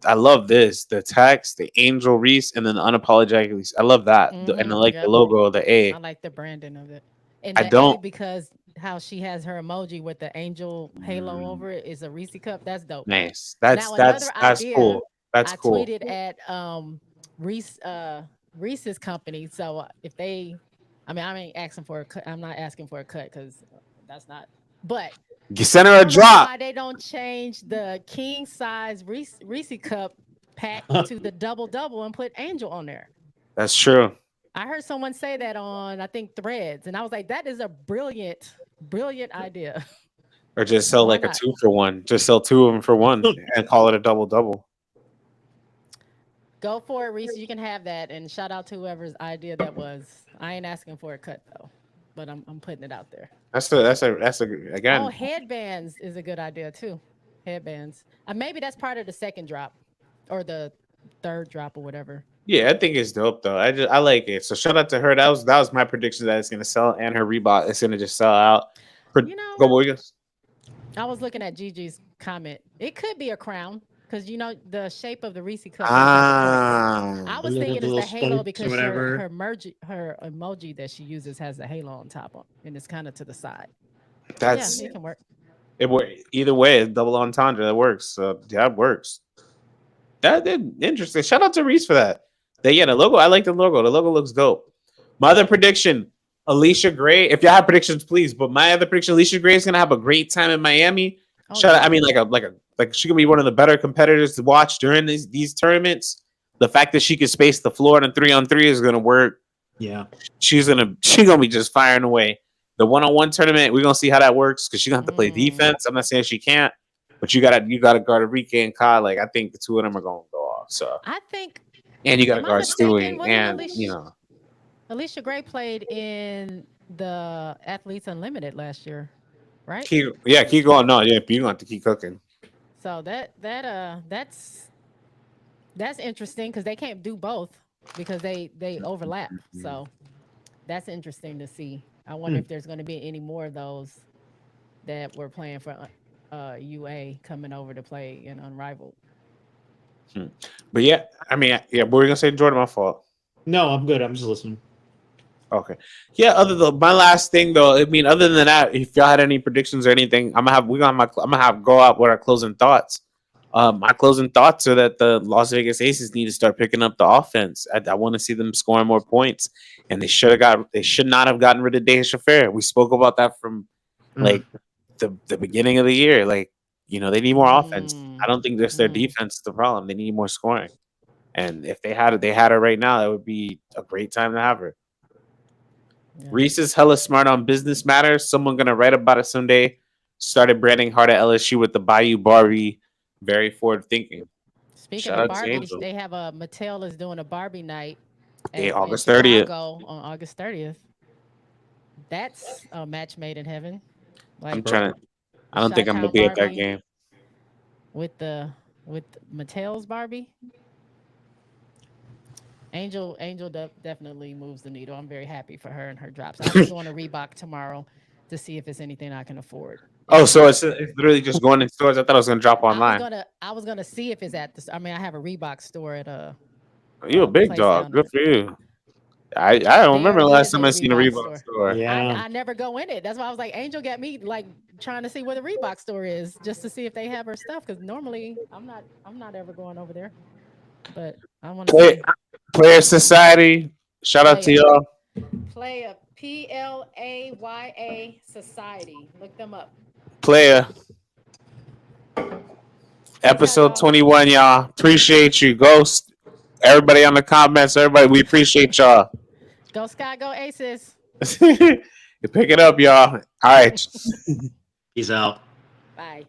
I love the text, the Angel Reese, and then the unapologetically. I love that, and I like the logo, the A. I like the branding of it. And I don't, because how she has her emoji with the angel halo over it is a Reese cup. That's dope. Nice. That's cool. That's cool. I tweeted at Reese's company. So if they, I mean, I ain't asking for a cut. I'm not asking for a cut because that's not. But you send her a drop. Why they don't change the king size Reese cup pack to the double and put Angel on there? That's true. I heard someone say that on, I think, Threads, and I was like, that is a brilliant idea. Or just sell like a 2 for 1. Just sell 2 of them for 1 and call it a double. Go for it, Reese. You can have that, and shout out to whoever's idea that was. I ain't asking for a cut though, but I'm putting it out there. That's a again. Oh, headbands is a good idea too. Headbands. Maybe that's part of the second drop or the third drop or whatever. Yeah, I think it's dope though. I like it. So shout out to her. That was my prediction that it's gonna sell, and her Reebok it's gonna just sell out. Go Bueckers. I was looking at Gigi's comment. It could be a crown because the shape of the Reese cup. I was thinking it's the halo because her emoji that she uses has the halo on top and it's kind of to the side. It can work. Either way, it's double entendre. That works. So yeah, it works. That interesting. Shout out to Reese for that. The logo. I like the logo. The logo looks dope. My other prediction, Alicia Gray. If y'all have predictions, please. But my other prediction, Alicia Gray is gonna have a great time in Miami. Shout out. I mean, like she can be one of the better competitors to watch during these tournaments. The fact that she can space the floor in a 3-on-3 is gonna work. Yeah, she's gonna be just firing away. The 1-on-1 tournament, we're gonna see how that works because she's gonna have to play defense. I'm not saying she can't, but you gotta guard Arike and Kahleah. Like I think the two of them are gonna go off. So I think. And you got to guard Stewie, and Alicia Gray played in the Athletes Unlimited last year, right? Keep going. No, you're gonna have to keep cooking. So that's interesting because they can't do both because they overlap. So that's interesting to see. I wonder if there's going to be any more of those that we're playing for UA coming over to play in Unrivaled. But yeah, I mean, what were you gonna say, Jordan? My fault. No, I'm good. I'm just listening. Okay. Yeah. My last thing though, I mean, other than that, if y'all had any predictions or anything, I'm gonna have go out with our closing thoughts. My closing thoughts are that the Las Vegas Aces need to start picking up the offense. I want to see them scoring more points, and they should not have gotten rid of Deja Shaffer. We spoke about that from like the beginning of the year. Like, they need more offense. I don't think just their defense is the problem. They need more scoring. And if they had her right now, that would be a great time to have her. Yeah. Reese is hella smart on business matters. Someone gonna write about it someday. Started branding hard at LSU with the Bayou Barbie. Very forward thinking. Speaking of Barbie, they have Mattel is doing a Barbie night. August 30th. On August 30th. That's a match made in heaven. I don't think I'm gonna be at that game. With Mattel's Barbie. Angel definitely moves the needle. I'm very happy for her and her drops. I'm going to Reebok tomorrow to see if it's anything I can afford. Oh, so it's literally just going in stores. I thought it was going to drop online. I was gonna see if it's at the. I mean, I have a Reebok store at a. You a big dog. Good for you. I don't remember the last time I seen a Reebok store. Yeah, I never go in it. That's why I was like, Angel got me like trying to see where the Reebok store is just to see if they have her stuff. Because normally I'm not ever going over there. But I want to Playa Society. Shout out to y'all. Playa Playa Society. Look them up. Playa. Episode 21, y'all. Appreciate you, Ghost. Everybody on the comments, we appreciate y'all. Go Sky, go Aces. Pick it up, y'all. All right. Peace out. Bye.